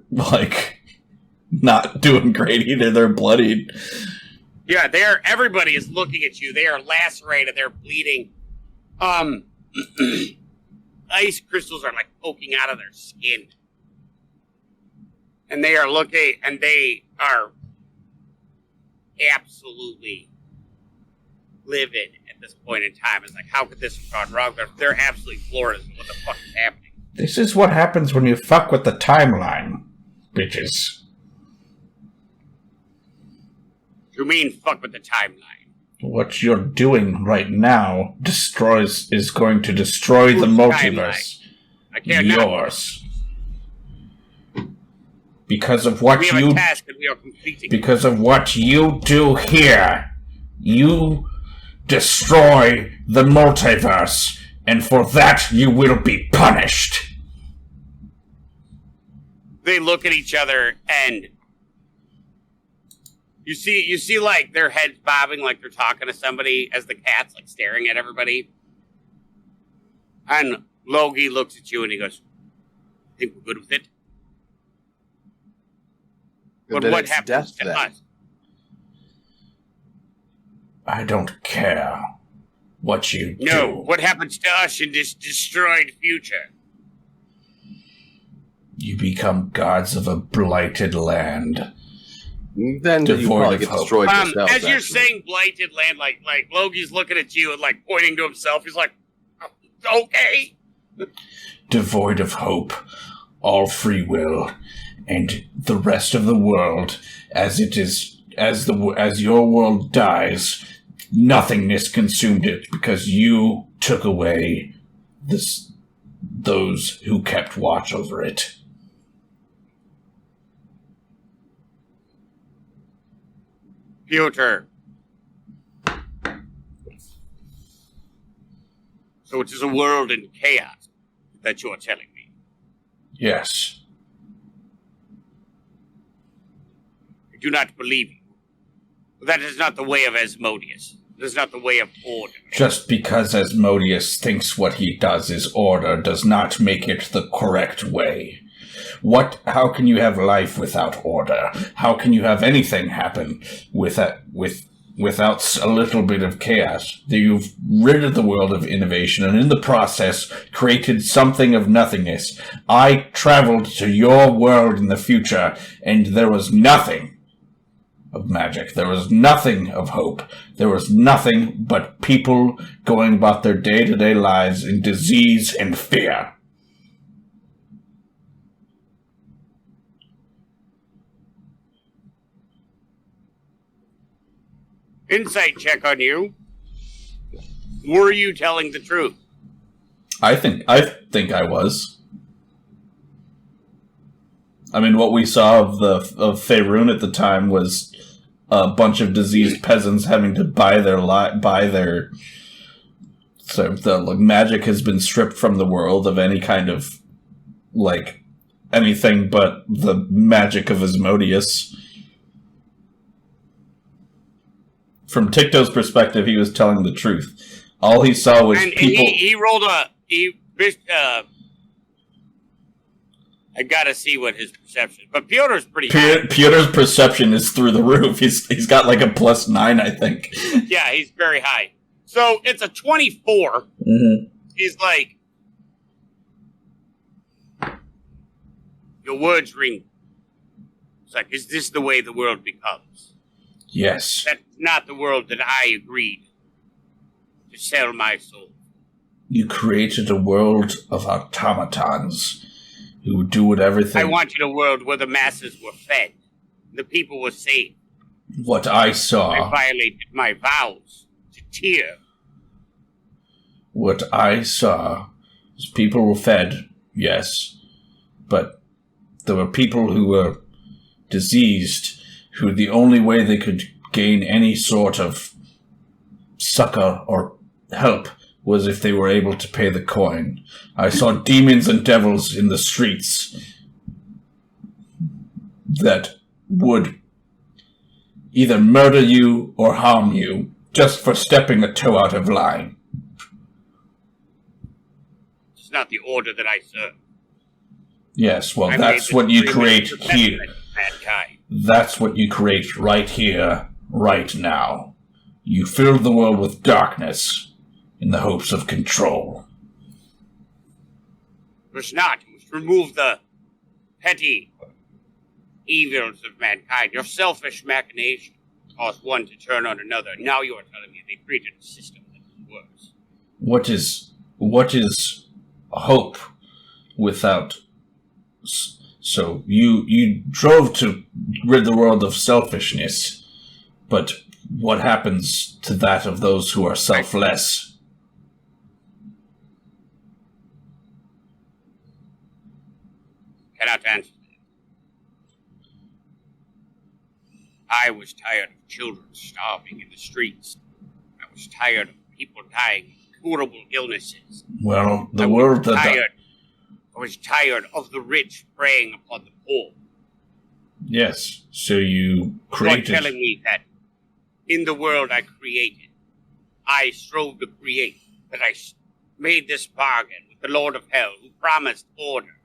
not doing great either. They're bloodied. Yeah, everybody is looking at you. They are lacerated. They're bleeding. Ice crystals are poking out of their skin. And they are looking, and they are absolutely livid at this point in time. It's how could this have gone wrong? They're absolutely floored as to what the fuck is happening. This is what happens when you fuck with the timeline, bitches. You mean fuck with the timeline? What you're doing right now is going to destroy the Whose multiverse. I can't. Yours. Because of what We have a task and we are completing. Because of what you do here. You destroy the multiverse, and for that you will be punished. They look at each other and you see their heads bobbing like they're talking to somebody as the cat's staring at everybody. And Logie looks at you and he goes, "Think we're good with it?" But Then what it's happens death, to then. us? I don't care what you No, do. what happens to us in this destroyed future? You become gods of a blighted land. Then you Devoid probably of get hope. destroyed yourself. As you're actually. saying blighted land, like Logie's looking at you and pointing to himself, he's like, "Okay." Devoid of hope, all free will, and the rest of the world, as your world dies, nothingness consumed it because you took away those who kept watch over it. Piotr. So it is a world in chaos that you are telling me. Yes. I do not believe you. That is not the way of Asmodeus. That is not the way of order. Just because Asmodeus thinks what he does is order does not make it the correct way. How can you have life without order? How can you have anything happen without a little bit of chaos? You've ridded the world of innovation and in the process created something of nothingness. I traveled to your world in the future and there was nothing of magic. There was nothing of hope. There was nothing but people going about their day-to-day lives in disease and fear. Insight check on you. Were you telling the truth? I think I was. I mean, what we saw of Faerun at the time was a bunch of diseased peasants having to buy their. So the magic has been stripped from the world of any kind of anything but the magic of Asmodeus. From Ticto's perspective, he was telling the truth. All he saw was people. He rolled I gotta see what his perception. But Piotr's pretty high. Piotr's perception is through the roof. He's got like a +9, I think. Yeah, he's very high. So it's a 24. Mm-hmm. He's like, your words ring. It's like, is this the way the world becomes? Yes. That's not the world that I agreed to sell my soul. You created a world of automatons who would do everything. I wanted a world where the masses were fed, the people were safe. What I saw. I violated my vows to Tyr. What I saw was people were fed, yes, but there were people who were diseased, who the only way they could gain any sort of succor or help was if they were able to pay the coin. I saw demons and devils in the streets that would either murder you or harm you just for stepping a toe out of line. It's not the order that I serve. Yes, well, that's what you create here. Mankind. That's what you create right here, right now. You fill the world with darkness in the hopes of control. It was not. It was to remove the petty evils of mankind. Your selfish machination caused one to turn on another. Now you are telling me they created a system that was worse. What is hope without... So you drove to rid the world of selfishness, but what happens to that of those who are selfless? Cannot answer that. I was tired of children starving in the streets. I was tired of people dying of curable illnesses. Well, the world that... I was tired of the rich preying upon the poor. Yes, so you created... You are telling me that in the world I created, I strove to create, that I made this bargain with the Lord of Hell, who promised order,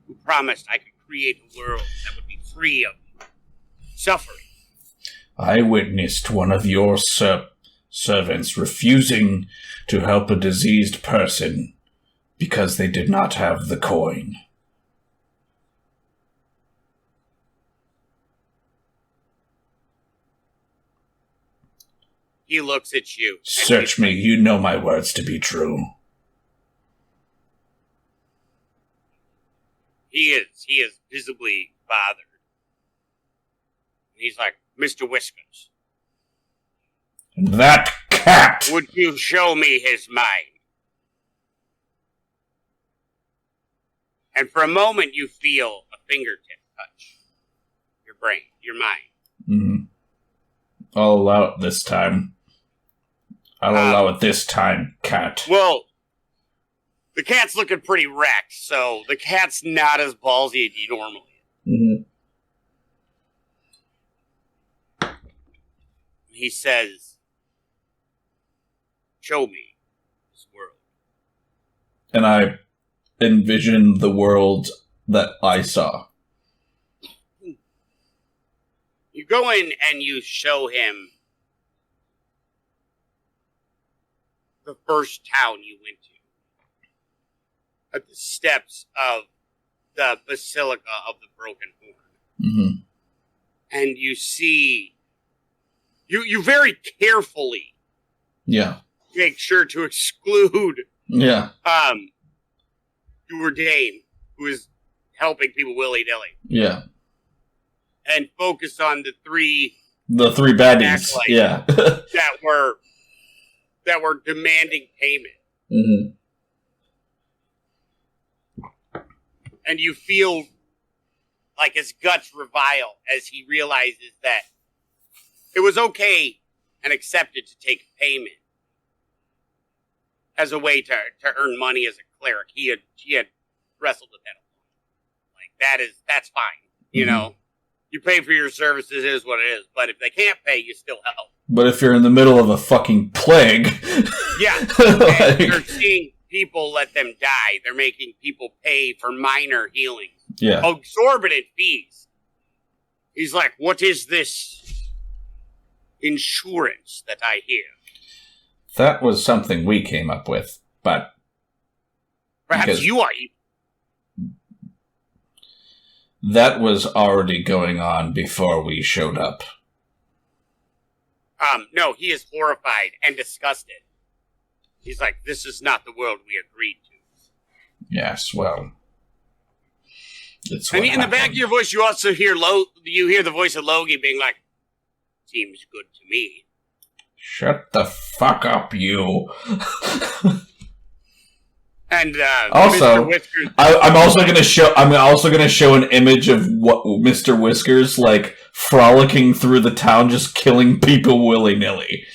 who promised I could create a world that would be free of suffering. I witnessed one of your servants refusing to help a diseased person because they did not have the coin. He looks at you. Search me, you know my words to be true. He is visibly bothered. He's like, Mr. Whiskers. That cat! Would you show me his mind? And for a moment, you feel a fingertip touch your brain, your mind. Mm-hmm. I'll allow it this time. I'll allow it this time, cat. Well, the cat's looking pretty wrecked, so the cat's not as ballsy as he normally is. Mm-hmm. He says, show me this world. And I envision the world that I saw. You go in and you show him the first town you went to. At the steps of the Basilica of the Broken Horn. Mm-hmm. And you see... You very carefully make sure to exclude Dane, who is helping people willy-nilly. Yeah. And focus on the three baddies. Yeah. that were demanding payment. Mm-hmm. And you feel like his guts revile as he realizes that it was okay and accepted to take payment as a way to earn money as a cleric. He had wrestled with that. Like that's fine. You know, you pay for your services, it is what it is. But if they can't pay, you still help. But if you're in the middle of a fucking plague, and you're seeing people let them die. They're making people pay for minor healings. Yeah, exorbitant fees. He's like, what is this insurance that I hear? That was something we came up with, but perhaps you are. That was already going on before we showed up. No, he is horrified and disgusted. He's like, this is not the world we agreed to. Yes, well, it's and in the back of your voice, you also hear the voice of Logie being like, seems good to me. Shut the fuck up, you. And also, Mr. Whiskers, I'm also gonna show an image of what Mr. Whiskers like frolicking through the town, just killing people willy nilly.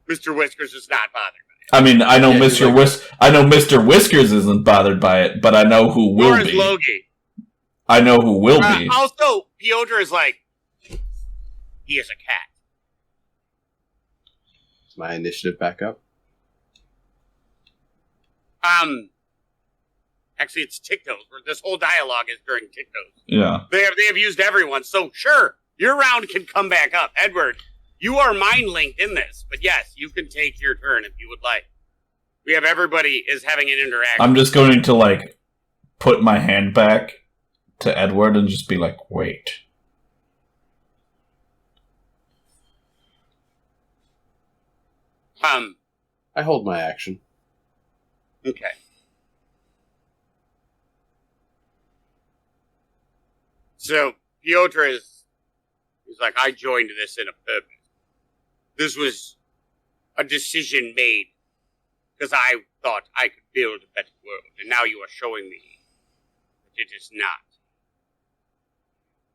Mr. Whiskers is not bothered by it. I mean, I know Mr. Whiskers isn't bothered by it, but I know who will Nor is be. Logie. I know who will be. Also, Piotr is like, he is a cat. Is my initiative back up? Actually, it's Tictos. This whole dialogue is during Tictos. Yeah. They have used everyone, so sure, your round can come back up. Edward, you are mind-linked in this, but yes, you can take your turn if you would like. We have everybody is having an interaction. I'm just going to, like, put my hand back to Edward and just be like, wait. I hold my action. Okay. So, Piotr he's like, I joined this in a purpose. This was a decision made because I thought I could build a better world, and now you are showing me that it is not.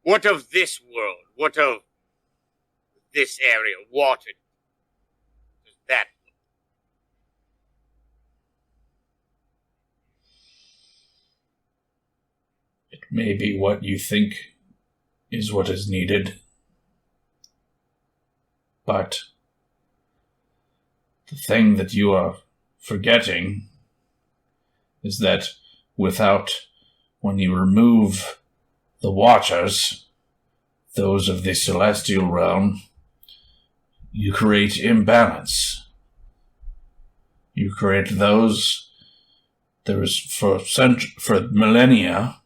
What of this world? What of this area? What does that look? It may be what you think is what is needed. But the thing that you are forgetting is that when you remove the Watchers, those of the celestial realm, you create imbalance. You create those. There is for millennia,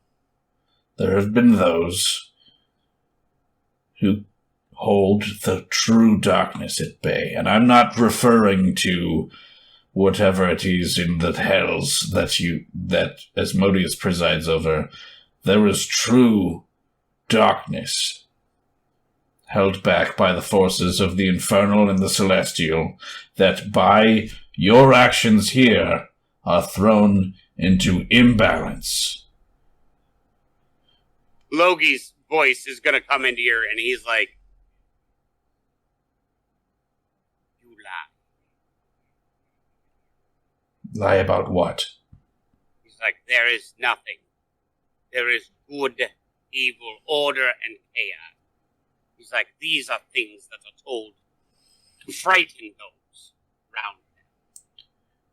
there have been those who hold the true darkness at bay. And I'm not referring to whatever it is in the hells that Asmodeus presides over. There is true darkness held back by the forces of the infernal and the celestial that by your actions here are thrown into imbalance. Logi's voice is gonna come into here, and he's like, "You lie." Lie about what? He's like, "There is nothing. There is good, evil, order, and chaos." He's like, "These are things that are told to frighten those around them."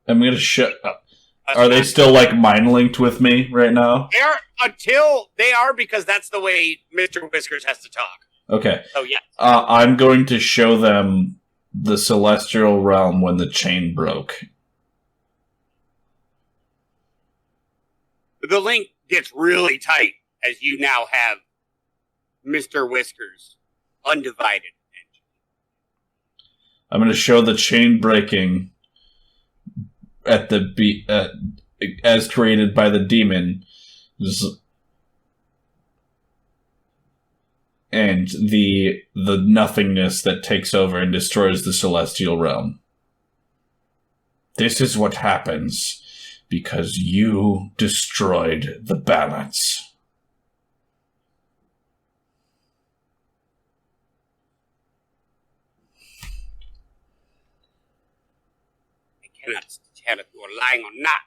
I'm gonna shut up. Are they still, like, mind-linked with me right now? They are, because that's the way Mr. Whiskers has to talk. Okay. So, yeah. I'm going to show them the celestial realm when the chain broke. The link gets really tight as you now have Mr. Whiskers' undivided attention. I'm going to show the chain breaking at as created by the demon, and the nothingness that takes over and destroys the celestial realm. This is what happens because you destroyed the balance. I cannot tell if you are lying or not.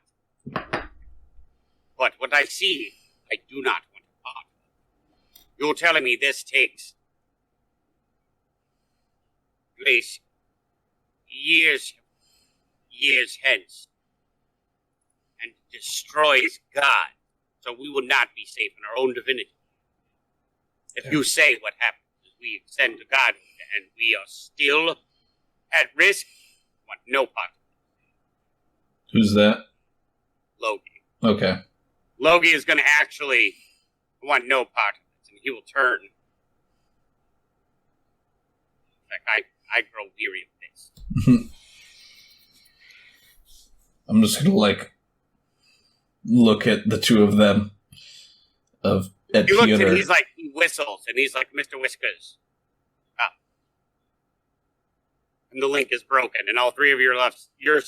But what I see, I do not want to part. You're telling me this takes place years hence and destroys God, so we will not be safe in our own divinity. If you say what happens is we ascend to God and we are still at risk, I want no part of it. Who's that? Logi. Okay. Logi is going to actually want no part of it, and he will turn. Like, I grow weary of this. I'm just gonna, like, look at the two of them. At He looks Peter. and he's like, he whistles, and he's like, "Mr. Whiskers, up." And the link is broken, and all three of you are left. You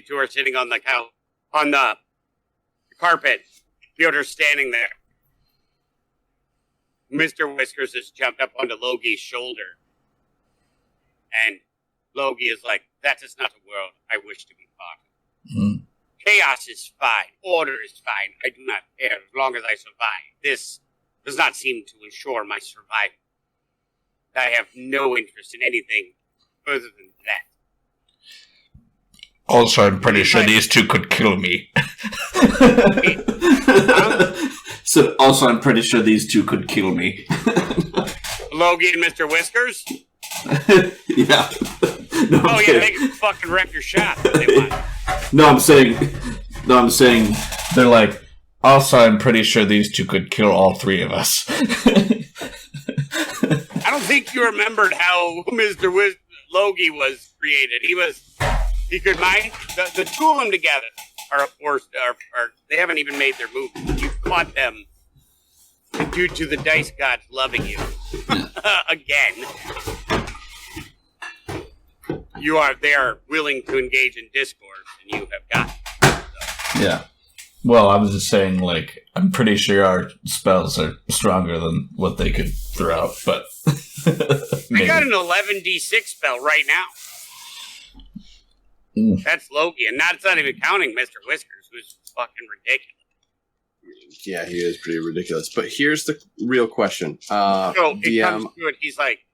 two are sitting on the couch, on the carpet. Piotr's standing there. Mr. Whiskers has jumped up onto Logi's shoulder. And Logi is like, "That is not a world I wish to be part of. Mhm. Chaos is fine. Order is fine. I do not care as long as I survive. This does not seem to ensure my survival. I have no interest in anything further than that." Also, I'm pretty sure these two could kill me. So, also, I'm pretty sure these two could kill me. Logi and Mr. Whiskers? Yeah. No, Oh, yeah, they can fucking wreck your shop if they want. No, I'm saying, they're like, also, I'm pretty sure these two could kill all three of us. I don't think you remembered how Mr. Logi was created. He could mind. The two of them together are they haven't even made their move. You've caught them due to the dice gods loving you. Again. They are willing to engage in discourse, and you have got. Yeah. Well, I was just saying, like, I'm pretty sure our spells are stronger than what they could throw out, but I got an 11d6 spell right now. That's Loki, and it's not even counting Mr. Whiskers, who's fucking ridiculous. Yeah, he is pretty ridiculous. But here's the real question. So it comes to it, he's like,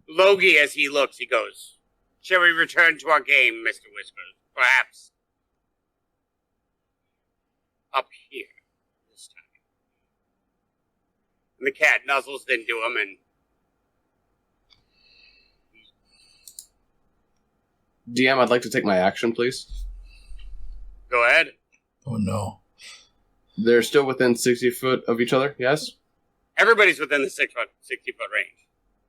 Logi, as he looks, he goes, "Shall we return to our game, Mr. Whiskers? Perhaps up here this time." And the cat nuzzles into him, and DM, I'd like to take my action, please. go ahead. Oh, no. They're still within 60 foot of each other, yes? Everybody's within the 60 foot range.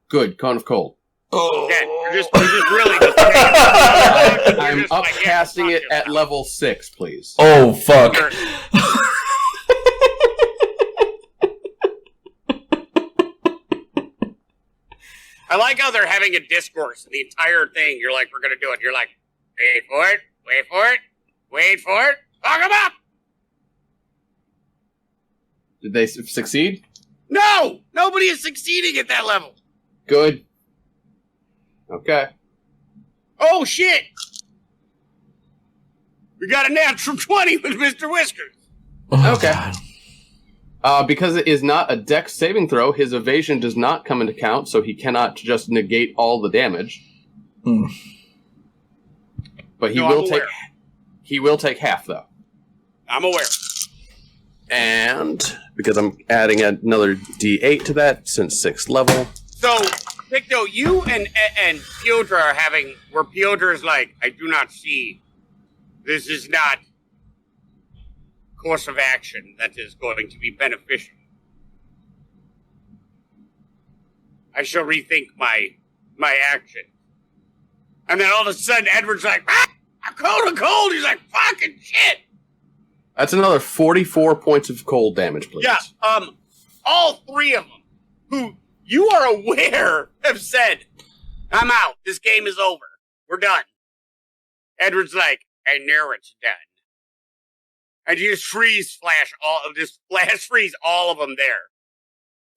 Good, Cone of Cold. Oh. Yeah, you're just really just I'm upcasting it at level 6, please. Oh, fuck. I like how they're having a discourse, and the entire thing, you're like, "We're going to do it." You're like, "Pay for it? Wait for it. Wait for it. Fuck him up! Did they succeed? No! Nobody is succeeding at that level. Good. Okay. Oh, shit! We got a natural 20 with Mr. Whiskers. Oh, Okay. God. Because it is not a dex saving throw, his evasion does not come into account, so he cannot just negate all the damage. Mm. But No, I'm aware. he will take half, though. I'm aware. And because I'm adding another D8 to that, since 6th level. So, Picto, you and Piotr are having, where Piotr is like, I do not see, this is not course of action that is going to be beneficial. I shall rethink my action. And then all of a sudden, Edward's like, I'm cold. He's like, fucking shit. That's another 44 points of cold damage, please. Yeah, all three of them, who you are aware have said, I'm out. This game is over. We're done. Edward's like, I know it's done. And you just freeze all of them there.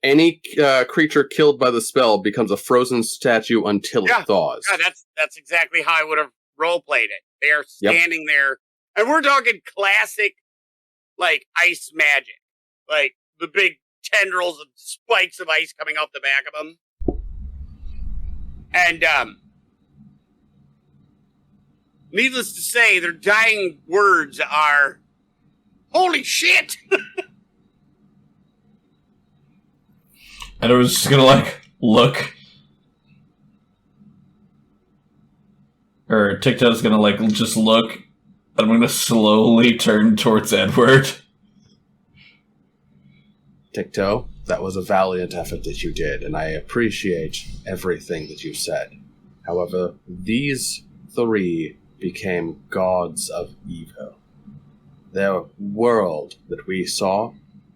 Any creature killed by the spell becomes a frozen statue until it thaws. Yeah, that's exactly how I would have role-played it. They are standing there, and we're talking classic, like, ice magic. Like, the big tendrils and spikes of ice coming off the back of them. And, needless to say, their dying words are, holy shit! And I was just gonna, like, look. Or TikTok's gonna, like, just look. I'm gonna slowly turn towards Edward. Ticto, that was a valiant effort that you did, and I appreciate everything that you said. However, these three became gods of evil. Their world that we saw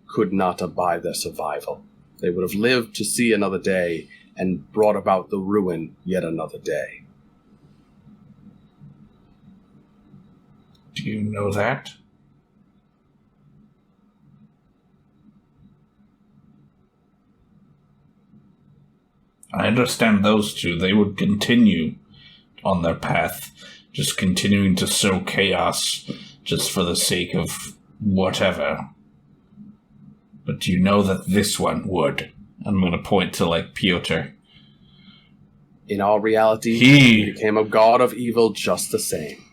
could not abide their survival. They would have lived to see another day and brought about the ruin yet another day. Do you know that? I understand those two. They would continue on their path, just continuing to sow chaos just for the sake of whatever. But do you know that this one would? I'm going to point to, like, Piotr. In all reality, he became a god of evil just the same.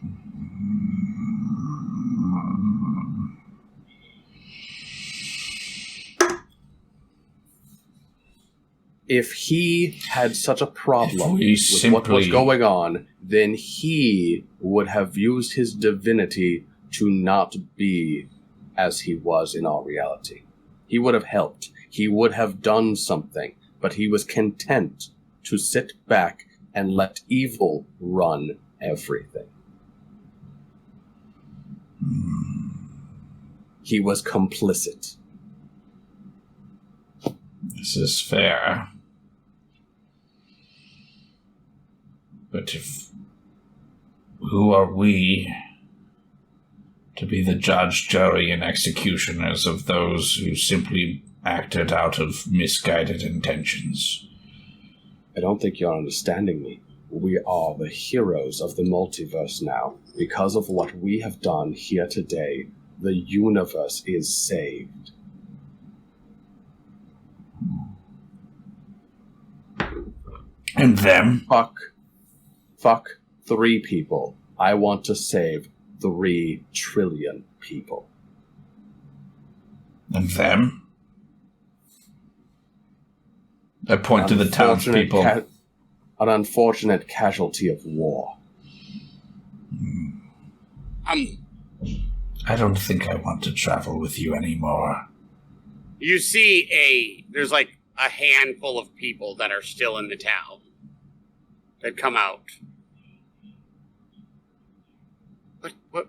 If he had such a problem with what was going on, then he would have used his divinity to not be as he was in all reality. He would have helped. He would have done something, but he was content to sit back and let evil run everything. He was complicit. This is fair. But who are we to be the judge, jury, and executioners of those who simply acted out of misguided intentions? I don't think you're understanding me. We are the heroes of the multiverse now. Because of what we have done here today, the universe is saved. And them? Fuck 3 people. I want to save 3 trillion people. And them? I point to the townspeople. An unfortunate casualty of war. I don't think I want to travel with you anymore. You see there's like a handful of people that are still in the town that come out.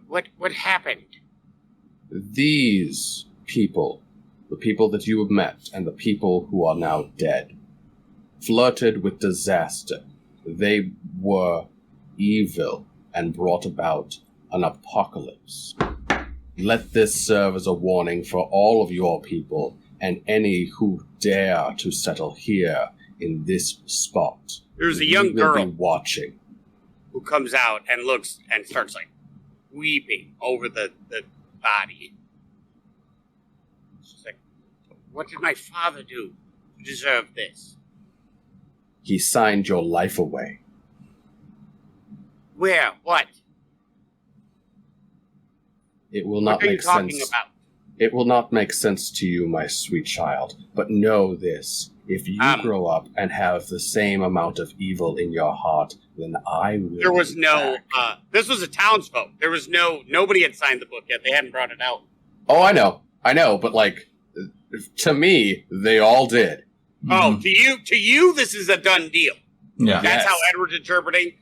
What happened? These people, the people that you have met and the people who are now dead, flirted with disaster. They were evil and brought about an apocalypse. Let this serve as a warning for all of your people and any who dare to settle here in this spot. There's a young We will girl be watching. who comes out and looks and starts like weeping over the body. She's like, what did my father do to deserve this? He signed your life away. Where? What? It will What not are you make talking sense. about? It will not make sense to you, my sweet child, but know this. If you grow up and have the same amount of evil in your heart, then I will. There was be no, back. this was a townsfolk. There was nobody had signed the book yet. They hadn't brought it out. Oh, I know, but like, to me, they all did. Oh, to you, this is a done deal. Yeah. That's Yes. how Edward's interpreting.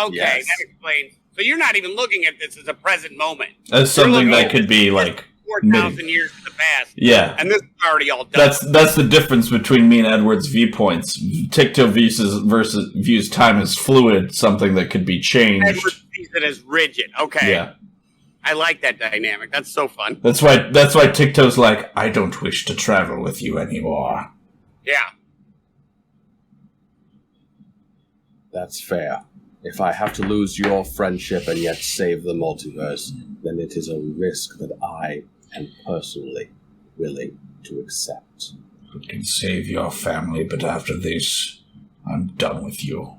Okay, Yes. that explains. So you're not even looking at this as a present moment. That's something You're that could be like 4,000 years in the past. Yeah. And this is already all done. That's the difference between me and Edward's viewpoints. Tikto views time as fluid, something that could be changed. Edward sees it as rigid. Okay. Yeah. I like that dynamic. That's so fun. That's why Tikto's like, I don't wish to travel with you anymore. Yeah. That's fair. If I have to lose your friendship and yet save the multiverse, then it is a risk that I am personally willing to accept. I can save your family, but after this, I'm done with you.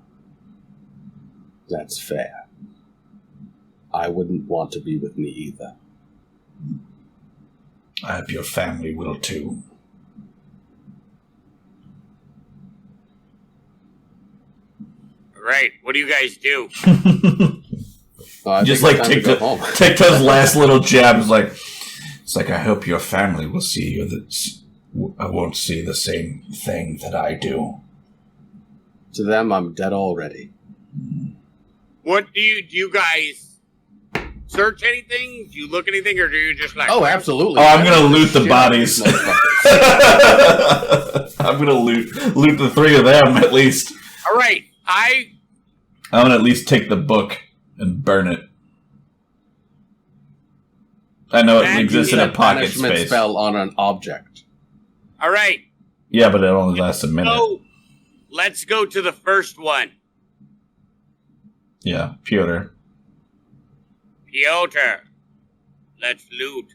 That's fair. I wouldn't want to be with me either. I hope your family will too. Right. What do you guys do? I Just think like it's time to go home. Tikto's last little jab is like, it's like, I hope your family will see you. I won't see the same thing that I do. To them, I'm dead already. What do you guys search anything? Do you look anything, or do you just like? Oh, absolutely. Oh, I'm gonna loot the Shit out of bodies. these motherfuckers. I'm gonna loot the three of them at least. All right. I want to at least take the book and burn it. I know it And exists in Need a pocket banishment space. spell on an object. All right. Yeah, but it only lasts a minute. So let's go to the first one. Yeah, Piotr. Piotr. Let's loot.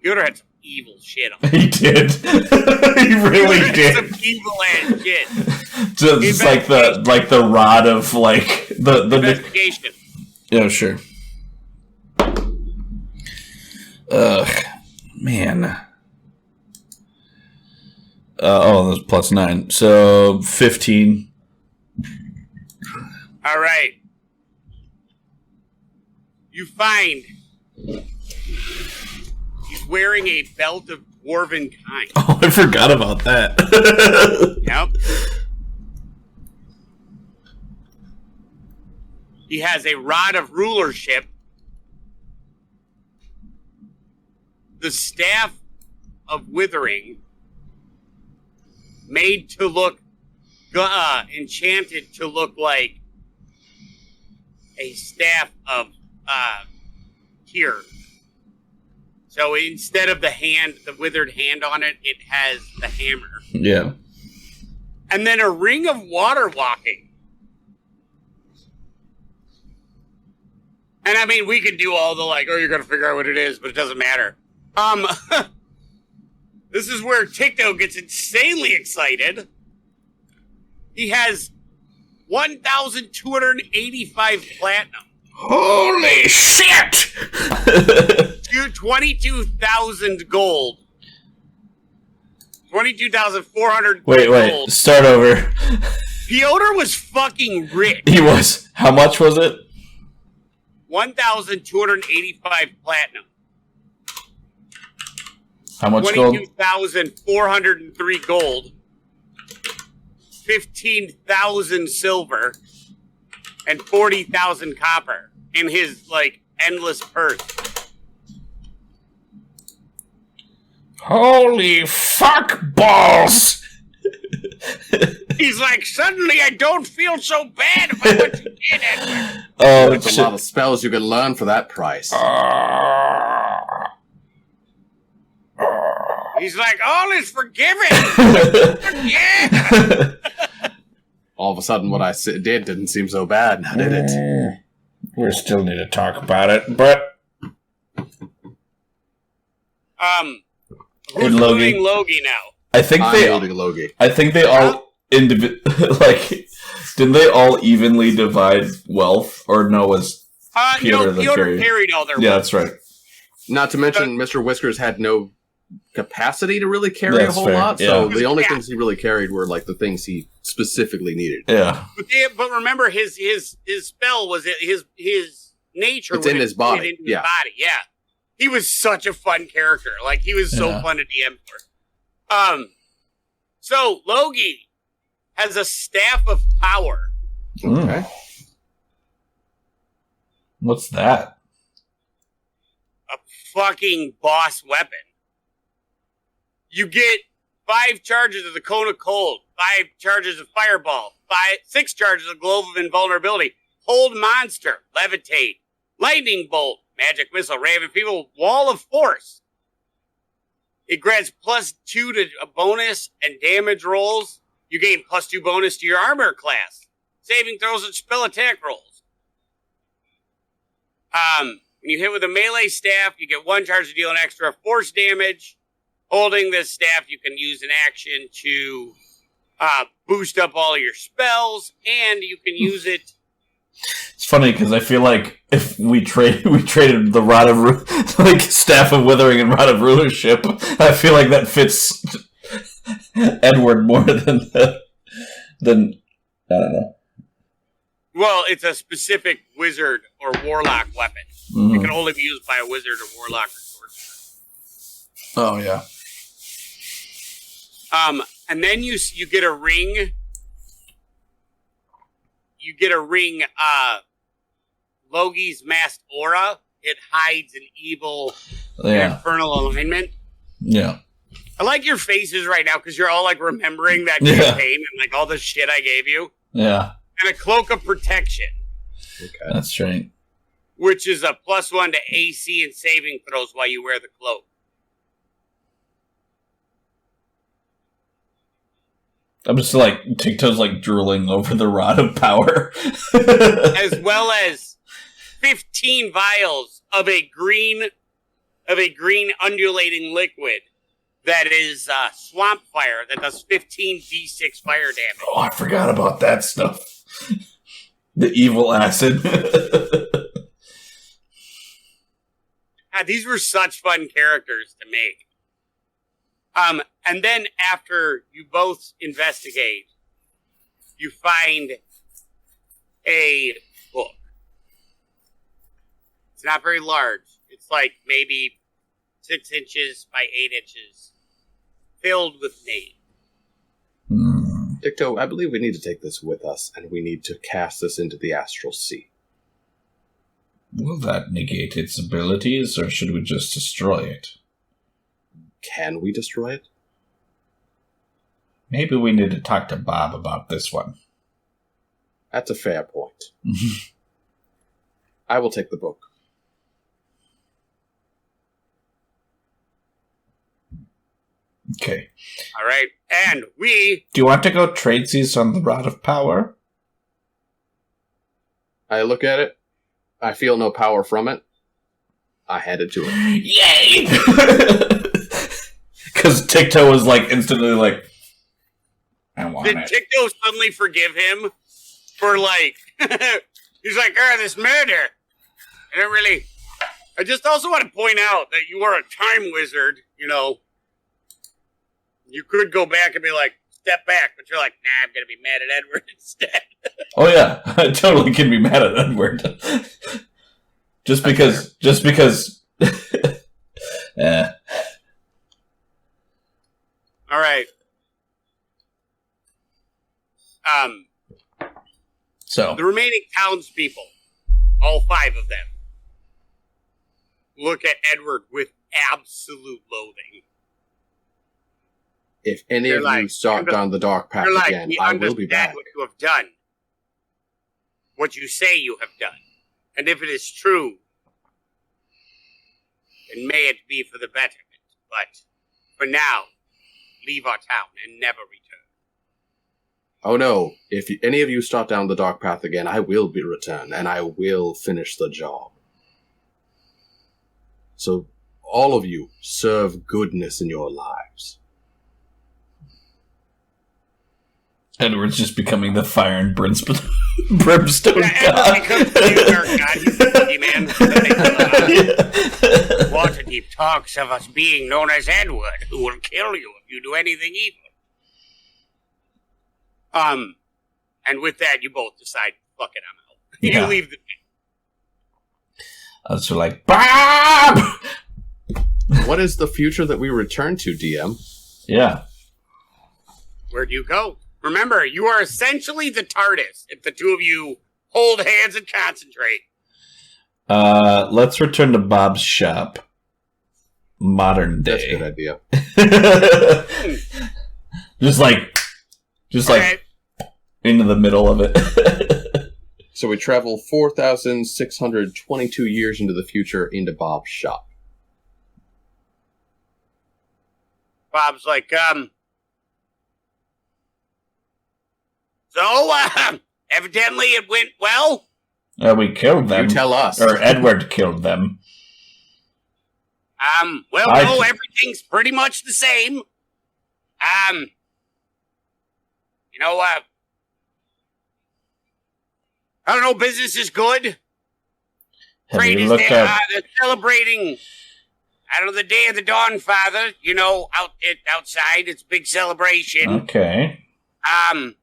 Piotr had some evil shit on. He did. He really Piotr had did. some evil ass shit. Just like the rod of like the Investigation. Yeah, sure. Ugh, man. That's plus 9. So 15. All right. You find he's wearing a belt of dwarven kind. Oh, I forgot about that. Yep. He has a rod of rulership, the staff of withering, made to look, enchanted to look like a staff of cure. So instead of the withered hand on it, it has the hammer. Yeah. And then a ring of water walking. And I mean, we could do all the you're going to figure out what it is, but it doesn't matter. This is where Tikto gets insanely excited. He has 1,285 platinum. Holy shit! 22,000 gold. 22,400 Wait, gold. start over. Piotr was fucking rich. He was. How much was it? 1,285 platinum. How much gold? 22,403 gold. 15,000 silver. And 40,000 copper in his, endless purse. Holy fuck balls! He's like, suddenly I don't feel so bad about what you did, Edward. Oh, That's a lot of spells you can learn for that price. He's like, all is forgiven. Yeah. All of a sudden, what I did didn't seem so bad, now did it? We still need to talk about it, but who's Logie. moving Logie now? I think I'm they. holding Logie. I think they all like. Didn't they all evenly divide wealth, or no? Was Piotr the Piotr carrier? carried all their Yeah, wealth. that's right. Not to mention, Mr. Whiskers had no capacity to really carry That's a whole fair, lot, yeah. so the only Yeah. things he really carried were like the things he specifically needed. Yeah. But remember, his spell was his nature. It's when in it his body, fit into yeah. his body. Yeah. He was such a fun character. Like he was so Yeah. fun to DM for. So Logie has a staff of power. Okay. What's that? A fucking boss weapon. You get 5 charges of the Cone of Cold, 5 charges of Fireball, 6 charges of Glove of Invulnerability, Hold Monster, Levitate, Lightning Bolt, Magic Missile, Raven Feeble, Wall of Force. It grants +2 to a bonus and damage rolls. You gain +2 bonus to your armor class, saving throws, and spell attack rolls. When you hit with a melee staff, you get 1 charge to deal an extra force damage. Holding this staff, you can use an action to boost up all of your spells, and you can use it. It's funny because I feel like if we traded the Rod of like Staff of Withering and Rod of Rulership, I feel like that fits Edward more than I don't know. Well, it's a specific wizard or warlock weapon. Mhm. It can only be used by a wizard or warlock or sorcerer. Oh yeah. And then you get a ring. You get a ring. Logie's masked aura. It hides an evil and Yeah. infernal alignment. Yeah. I like your faces right now because you're all like remembering that Yeah. campaign and like all the shit I gave you. Yeah. And a cloak of protection, Okay. That's right. which is a +1 to AC and saving throws while you wear the cloak. I'm just like Ticto's like drooling over the Rod of Power. As well as 15 vials of a green undulating liquid that is swamp fire that does 15 d6 fire damage. Oh, I forgot about that stuff. The evil acid. God, these were such fun characters to make. And then after you both investigate, you find a book. It's not very large. It's like maybe 6 inches by 8 inches, filled with names. Dicto, I believe we need to take this with us, and we need to cast this into the astral sea. Will that negate its abilities, or should we just destroy it? Can we destroy it? Maybe we need to talk to Bob about this one. That's a fair point. I will take the book. Okay. All right. And we... Do you want to go tradesies on the Rod of Power? I look at it. I feel no power from it. I hand it to him. Yay! Because Ticto was like instantly like, I want Did it. Ticto suddenly forgive him for like... He's like, this murder. I don't really... I just also want to point out that you are a time wizard, you know. You could go back and be like, step back, but you're like, nah, I'm going to be mad at Edward instead. Oh yeah, I totally can be mad at Edward. just because. Yeah. All right. So The remaining townspeople, all 5 of them, look at Edward with absolute loathing. if any You're of like, you start down the dark path You're like, again, we I will be understand back. what you have done. What you say you have done. And if it is true, then may it be for the betterment. But for now, leave our town and never return. Oh no, if any of you start down the dark path again, I will be returned, and I will finish the job. So, all of you, serve goodness in your lives. Edward's just becoming the fire and brimstone god. Edward becomes the new dark god. He's the boogeyman. Waterdeep talks of us being known as Edward, who will kill you if you do anything evil. And with that, you both decide, fuck it, I'm out. Yeah. You leave the... So like, Bob! What is the future that we return to, DM? Yeah. Where do you go? Remember, you are essentially the TARDIS if the two of you hold hands and concentrate. Let's return to Bob's shop. Modern That's a day. good idea. just like into the middle of it. So we travel 4,622 years into the future into Bob's shop. Bob's like, evidently it went well. We killed them. You tell us. Or Edward killed them. Well, no, everything's pretty much the same. I don't know, business is good. Have Trade you is looked there. up? They're celebrating, I don't know, the Day of the Dawn Father, outside. It's a big celebration. Okay. I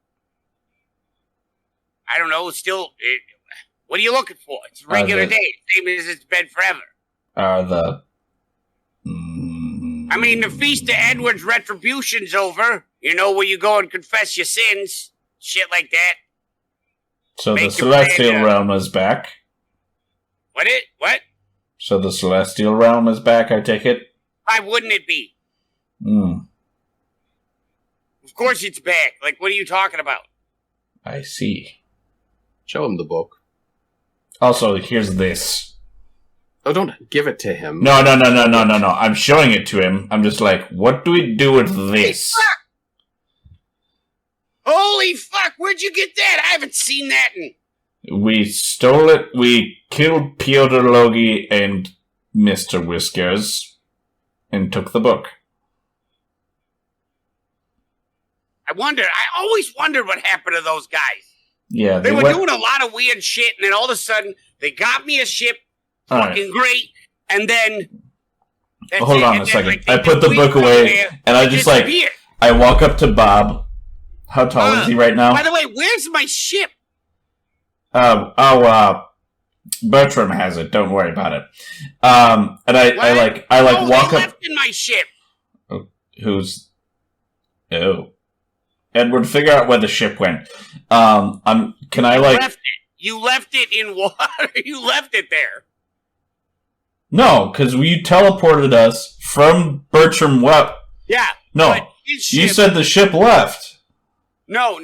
don't know, what are you looking for? It's a regular day, same as it's been forever. The I mean, the Feast of Edward's Retribution's over. Where you go and confess your sins. Shit like that. So Make the your plan, celestial realm is back. What? So the celestial realm is back, I take it? Why wouldn't it be? Hmm. Of course it's back. Like, what are you talking about? I see. Show him the book. Also, here's this. Oh, don't give it to him. No. I'm showing it to him. I'm just like, what do we do with this? Holy fuck, where'd you get that? I haven't seen that in... We stole it. We killed Piotr Logi and Mr. Whiskers and took the book. I always wondered what happened to those guys. Yeah, They were doing a lot of weird shit, and then all of a sudden, they got me a ship, fucking great, and then... Hold on a second. I put the book away, and I just I walk up to Bob. How tall is he right now? By the way, where's my ship? Bertram has it. Don't worry about it. And I walk up. Left in my ship. Who's? Oh, Edward, figure out where the ship went. Can I like? Left it. You left it in water. You left it there. No, because you teleported us from Bertram Web. Yeah. No, you said the ship left. No.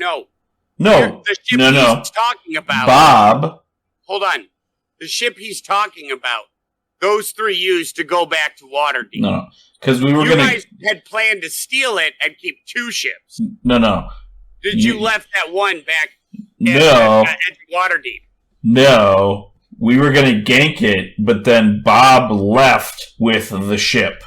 The ship he's talking about. Bob. Hold on. The ship he's talking about, those three used to go back to Waterdeep. No. Because we were You guys had planned to steal it and keep two ships. No. Did you left that one back at Waterdeep? No. We were going to gank it, but then Bob left with the ship.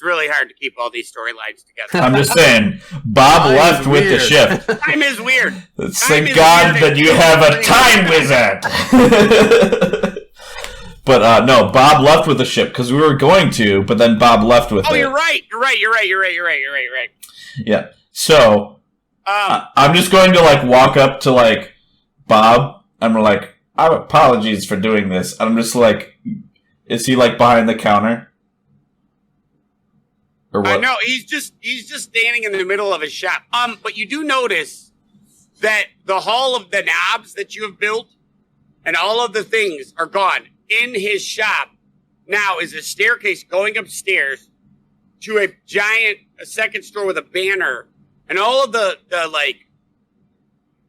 Really hard to keep all these storylines together. I'm just saying, Bob left with the ship. Time is weird. Thank God that you have a time wizard. But no, Bob left with the ship because we were going to, but then Bob left with it. Oh, you're right. Yeah. So I'm just going to like walk up to like Bob, and we're like, apologies for doing this. And I'm just like, is he like behind the counter? No, he's just standing in the middle of his shop. But you do notice that the hall of the knobs that you have built and all of the things are gone. In his shop, now is a staircase going upstairs to a second store with a banner and all of the like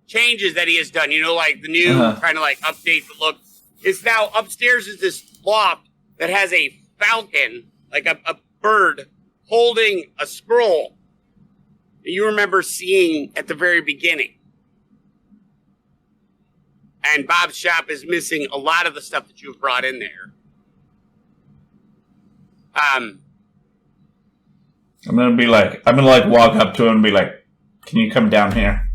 changes that he has done. You know, like the new kind of like update the look. It's now upstairs is this loft that has a falcon, like a bird holding a scroll that you remember seeing at the very beginning. And Bob's shop is missing a lot of the stuff that you've brought in there. I'm gonna walk up to him and be like, "Can you come down here?"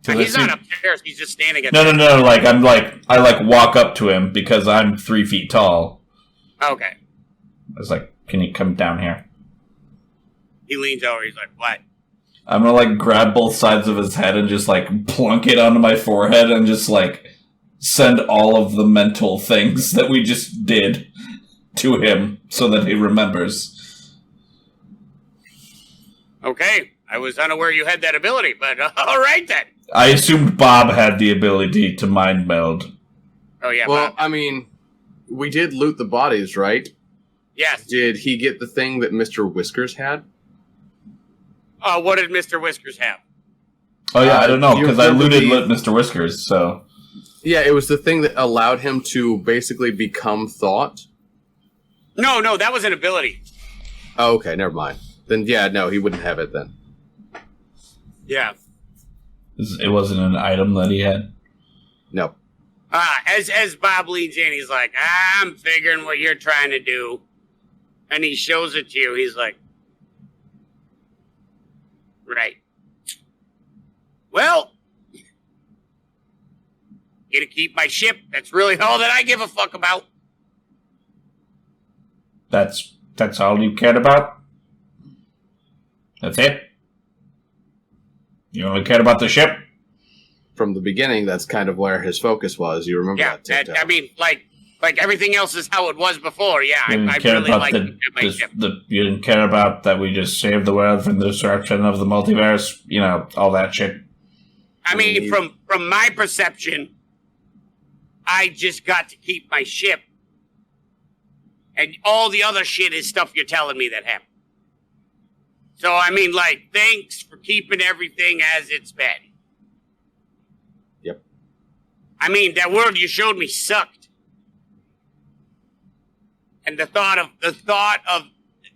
He's not upstairs. He's just standing at. No. I walk up to him because I'm 3 feet tall. Okay. I was like, "Can you come down here?" He leans over. He's like, "What?" I'm gonna grab both sides of his head and just plunk it onto my forehead and just send all of the mental things that we just did to him so that he remembers. Okay. I was unaware you had that ability, but all right then. I assumed Bob had the ability to mind meld. Oh, yeah, Well, Bob. I mean, we did loot the bodies, right? Yes. Did he get the thing that Mr. Whiskers had? What did Mr. Whiskers have? Oh, yeah, I don't know, because I you'll looted believe- Mr. Whiskers, so... Yeah, it was the thing that allowed him to basically become thought. No, that was an ability. Oh, okay, never mind. Then, yeah, no, he wouldn't have it then. Yeah. It wasn't an item that he had? No. As Bob leans in, he's like, I'm figuring what you're trying to do. And he shows it to you. He's like, right. Well, get to keep my ship. That's really all that I give a fuck about. That's all you cared about? That's it? You only cared about the ship? From the beginning, that's kind of where his focus was. You remember that TikTok? I mean, like everything else is how it was before. Yeah, I didn't care really about like my ship. you didn't care about that we just saved the world from the destruction of the multiverse? You know, all that shit. I mean, from my perception, I just got to keep my ship. And all the other shit is stuff you're telling me that happened. So, I mean, thanks for keeping everything as it's been. Yep. I mean, that world you showed me sucked. And the thought of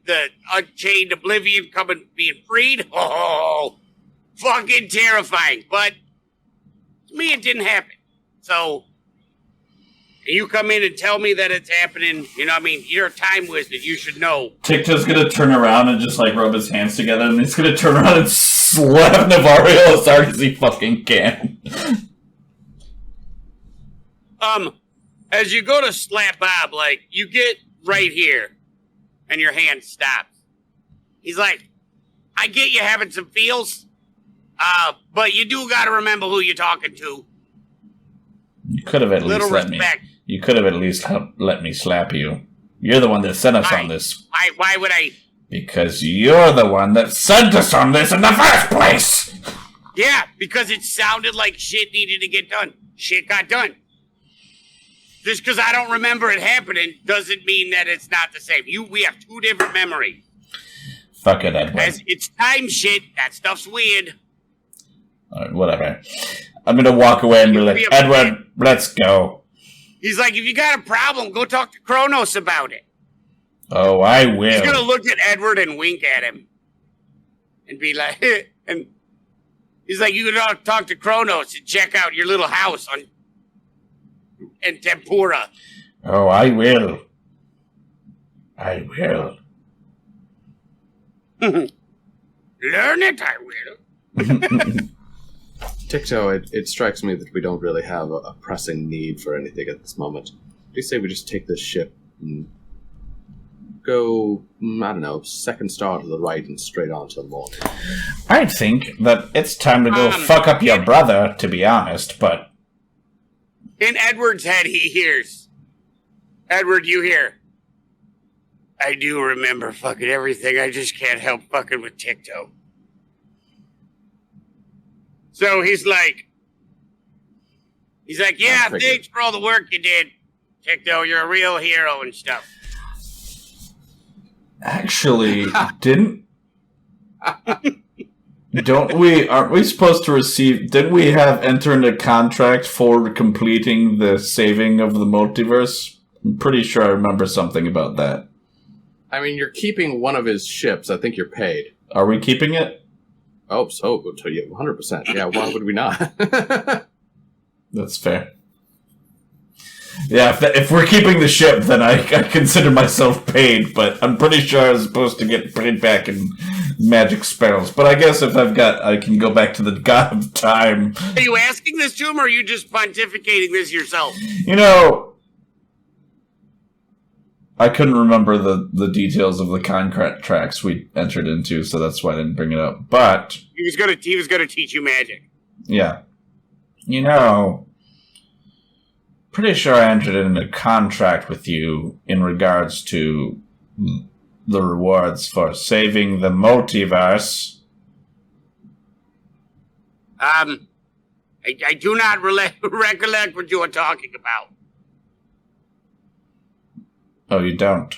the Unchained Oblivion being freed, oh, fucking terrifying. But to me, it didn't happen. So, you come in and tell me that it's happening, you know what I mean? You're a time wizard, you should know. Ticto's gonna turn around and just rub his hands together, and he's gonna turn around and slap Navario as hard as he fucking can. As you go to slap Bob, you get right here, and your hand stops. He's like, I get you having some feels, but you do gotta remember who you're talking to. You could have at least let me. You could have at least let me slap you. You're the one that sent us on this. Why would I? Because you're the one that sent us on this in the first place! Yeah, because it sounded like shit needed to get done. Shit got done. Just because I don't remember it happening doesn't mean that it's not the same. We have two different memories. Fuck it, Edward. As it's time shit, that stuff's weird. Alright, whatever. I'm gonna walk away and be like, Edward, let's go. He's like, if you got a problem, go talk to Kronos about it. Oh, I will. He's gonna look at Edward and wink at him. And be like, and he's like, you can talk to Kronos and check out your little house in Tempura. Oh, I will. I will. Learn it, I will. Ticto, it strikes me that we don't really have a pressing need for anything at this moment. Do you say we just take this ship and go, I don't know, second star to the right and straight on to the morning? I think that it's time to go fuck up your brother, to be honest, but... In Edward's head, he hears. Edward, you hear. I do remember fucking everything. I just can't help fucking with Ticto. So he's like, yeah, thanks for all the work you did. Ticto, you're a real hero and stuff. Actually, didn't aren't we supposed to didn't we have entered a contract for completing the saving of the multiverse? I'm pretty sure I remember something about that. I mean, you're keeping one of his ships. I think you're paid. Are we keeping it? Oh, so we'll tell you 100%. Yeah, why would we not? That's fair. Yeah, if we're keeping the ship, then I consider myself paid, but I'm pretty sure I was supposed to get paid back in magic spells. But I guess if I can go back to the God of Time. Are you asking this to him, or are you just pontificating this yourself? You know, I couldn't remember the details of the contracts we entered into, so that's why I didn't bring it up. But he was gonna teach you magic. Yeah. You know, pretty sure I entered in a contract with you in regards to the rewards for saving the multiverse. I do not recollect what you are talking about. Oh, you don't?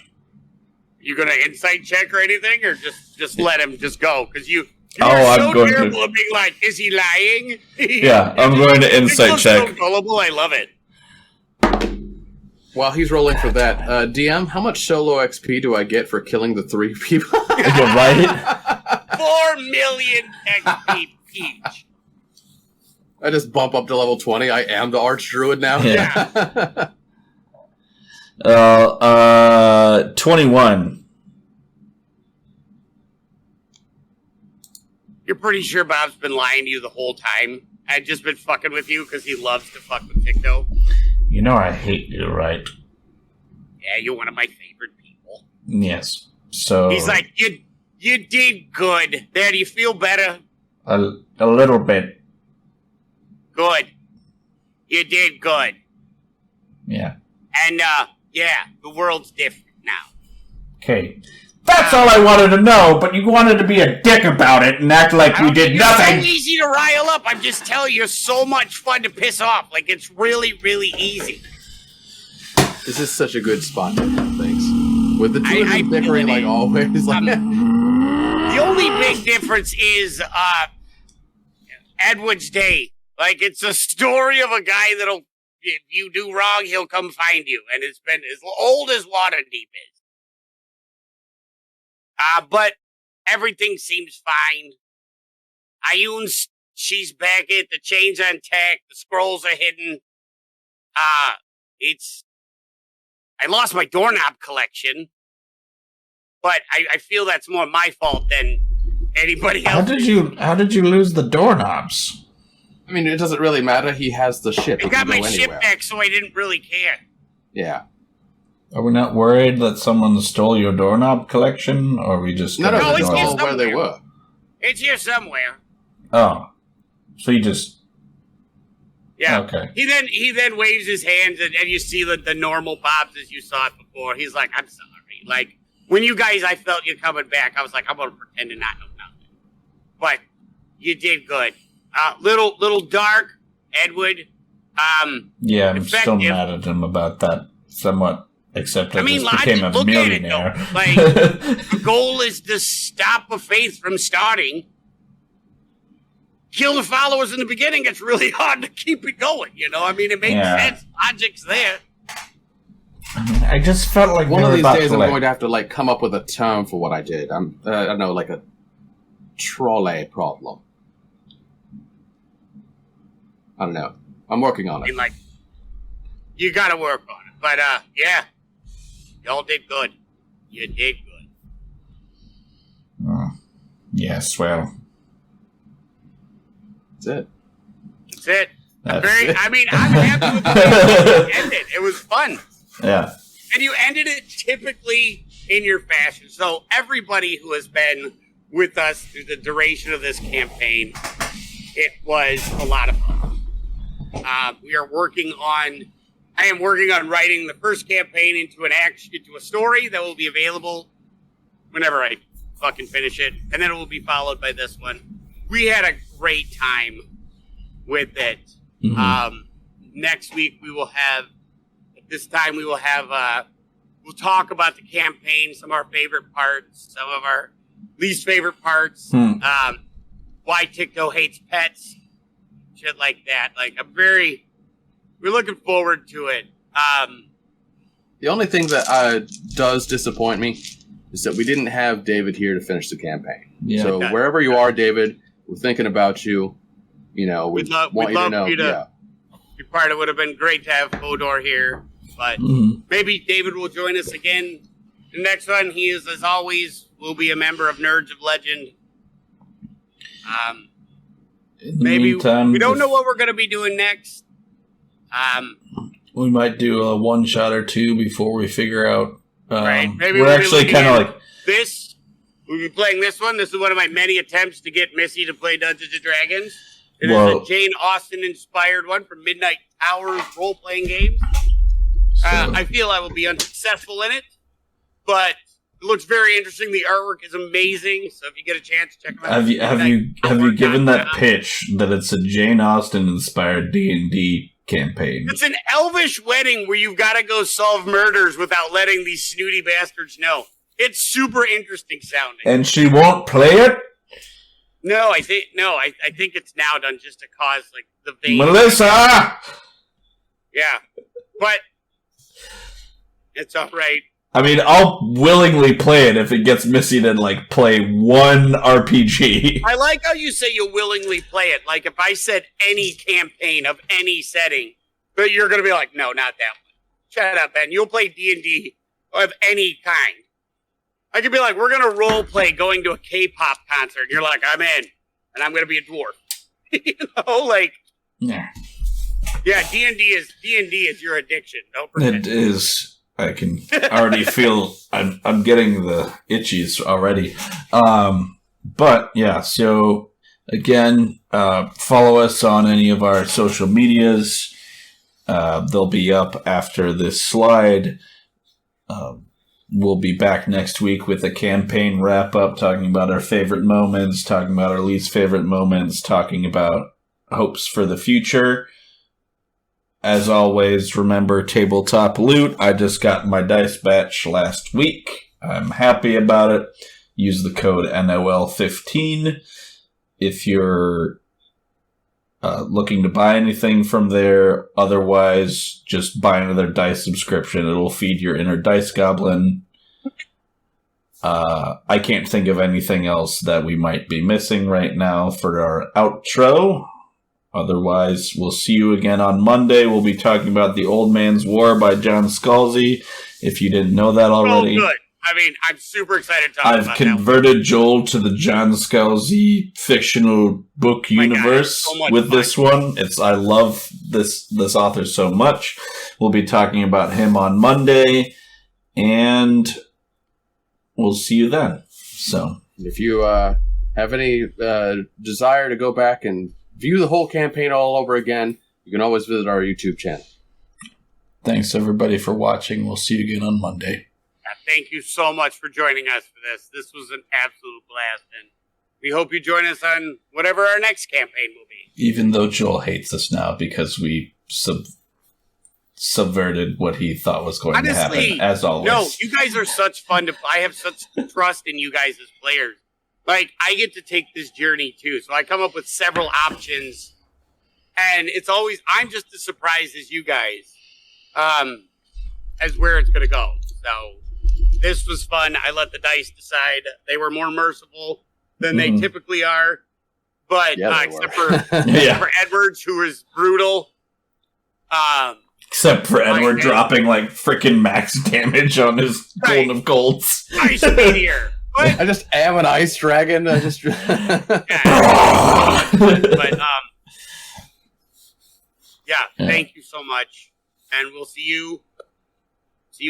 You gonna insight check or anything, or just let him just go? Because you're I'm so going terrible to. at being like, is he lying? Yeah, I'm going to insight check. So gullible, I love it. While he's rolling for that, DM, how much solo XP do I get for killing the 3 people? You're right. 4 million XP each. I just bump up to level 20. I am the Archdruid now. Yeah. 21. You're pretty sure Bob's been lying to you the whole time. I've just been fucking with you because he loves to fuck with Ticto. You know I hate you, right? Yeah, you're one of my favorite people. Yes. So he's like, you did good. There, do you feel better? A little bit. Good. You did good. Yeah. And yeah, the world's different now. Okay. That's all I wanted to know, but you wanted to be a dick about it and act like we did nothing. It's so easy to rile up. I'm just telling you, you're so much fun to piss off. Like, it's really, really easy. This is such a good spot to end things. With the two of them bickering like always. Like, the only big difference is Edward's Day. Like, it's a story of a guy that'll, if you do wrong, he'll come find you. And it's been as old as Waterdeep is. But everything seems fine. Ayun, she's back at the chain's on tack. The scrolls are hidden. I lost my doorknob collection, but I feel that's more my fault than anybody else. How did you lose the doorknobs? I mean, it doesn't really matter. He has the ship. I got my ship back, so I didn't really care. Yeah. Are we not worried that someone stole your doorknob collection, or are we just... No, it's here where they were. It's here somewhere. Oh. So you just... Yeah. Okay. He then waves his hands, and you see the normal Bobs as you saw it before. He's like, I'm sorry. Like, when you guys, I felt you coming back, I was like, I'm going to pretend to not know nothing. But you did good. Little dark, Edward. Yeah, I'm still mad at him about that somewhat. Except I just became a millionaire. Like, the goal is to stop a faith from starting. Kill the followers in the beginning. It's really hard to keep it going, you know? I mean, it makes sense. Logic's there. I mean, I just felt like one of these days I'm going to have to, like, come up with a term for what I did. I don't know, like a trolley problem. I don't know. I'm working on it. I mean, like, you got to work on it. But, yeah. Y'all did good. You did good. Yes, well. That's it. That's it. I'm happy with the way you ended. It was fun. Yeah. And you ended it typically in your fashion. So everybody who has been with us through the duration of this campaign, it was a lot of fun. I am working on writing the first campaign into a story that will be available whenever I fucking finish it, and then it will be followed by this one. We had a great time with it. Mm-hmm. Next week we will have a this time we will have, we'll talk about the campaign, some of our favorite parts, some of our least favorite parts, why Ticto hates pets, shit like that. Like, we're looking forward to it. The only thing that does disappoint me is that we didn't have David here to finish the campaign. Yeah. So wherever you are, David, we're thinking about you. You know, We'd love you to be part. It would have been great to have Fodor here, but maybe David will join us again. The next one, he is, as always, will be a member of Nerds of Legend. Maybe meantime, we don't know what we're going to be doing next. We might do a one shot or two before we figure out. Right? Maybe we're actually kind of like this. We'll be playing this one. This is one of my many attempts to get Missy to play Dungeons and Dragons. It is a Jane Austen inspired one from Midnight Hours role playing games. I feel I will be unsuccessful in it, but it looks very interesting. The artwork is amazing. So if you get a chance, check them out. Have you given that pitch that it's a Jane Austen inspired D&D campaign? It's an elvish wedding where you've got to go solve murders without letting these snooty bastards know. It's super interesting sounding. And she won't play it? No, I think it's now done just to cause like the vein. Melissa! Yeah. But it's all right. I mean, I'll willingly play it if it gets Missy to, like, play one RPG. I like how you say you'll willingly play it. Like, if I said any campaign of any setting, but you're going to be like, no, not that one. Shut up, Ben. You'll play D&D of any kind. I could be like, we're going to role play going to a K-pop concert. You're like, I'm in, and I'm going to be a dwarf. You know, like, Yeah. Yeah, D&D is your addiction. Don't pretend. It is. I can already feel I'm getting the itchies already. But yeah, so again, follow us on any of our social medias. They'll be up after this slide. We'll be back next week with a campaign wrap up, talking about our favorite moments, talking about our least favorite moments, talking about hopes for the future. As always, remember tabletop loot. I just got my dice batch last week. I'm happy about it. Use the code NOL15 if you're looking to buy anything from there. Otherwise, just buy another dice subscription. It'll feed your inner dice goblin. I can't think of anything else that we might be missing right now for our outro. Otherwise, we'll see you again on Monday. We'll be talking about The Old Man's War by John Scalzi, if you didn't know that already. Oh, good. I mean, I'm super excited to talk about that. I've converted Joel to the John Scalzi fictional book universe with this one. I love this author so much. We'll be talking about him on Monday, and we'll see you then. So, if you have any desire to go back and view the whole campaign all over again, you can always visit our YouTube channel. Thanks, everybody, for watching. We'll see you again on Monday. Thank you so much for joining us for this. This was an absolute blast, and we hope you join us on whatever our next campaign will be. Even though Joel hates us now because we subverted what he thought was going to happen, as always. No, you guys are such fun to play. I have such trust in you guys as players. Like, I get to take this journey, too. So I come up with several options. And it's always, I'm just as surprised as you guys as where it's going to go. So this was fun. I let the dice decide. They were more merciful than they typically are. But except for Edwards, who is brutal. Except for Edward dropping, like, freaking max damage on his Golden of Golds. Ice meteor. What? I just am an ice dragon. I just but thank you so much, and we'll see you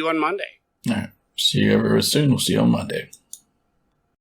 on Monday. All right, see you ever soon. We'll see you on Monday.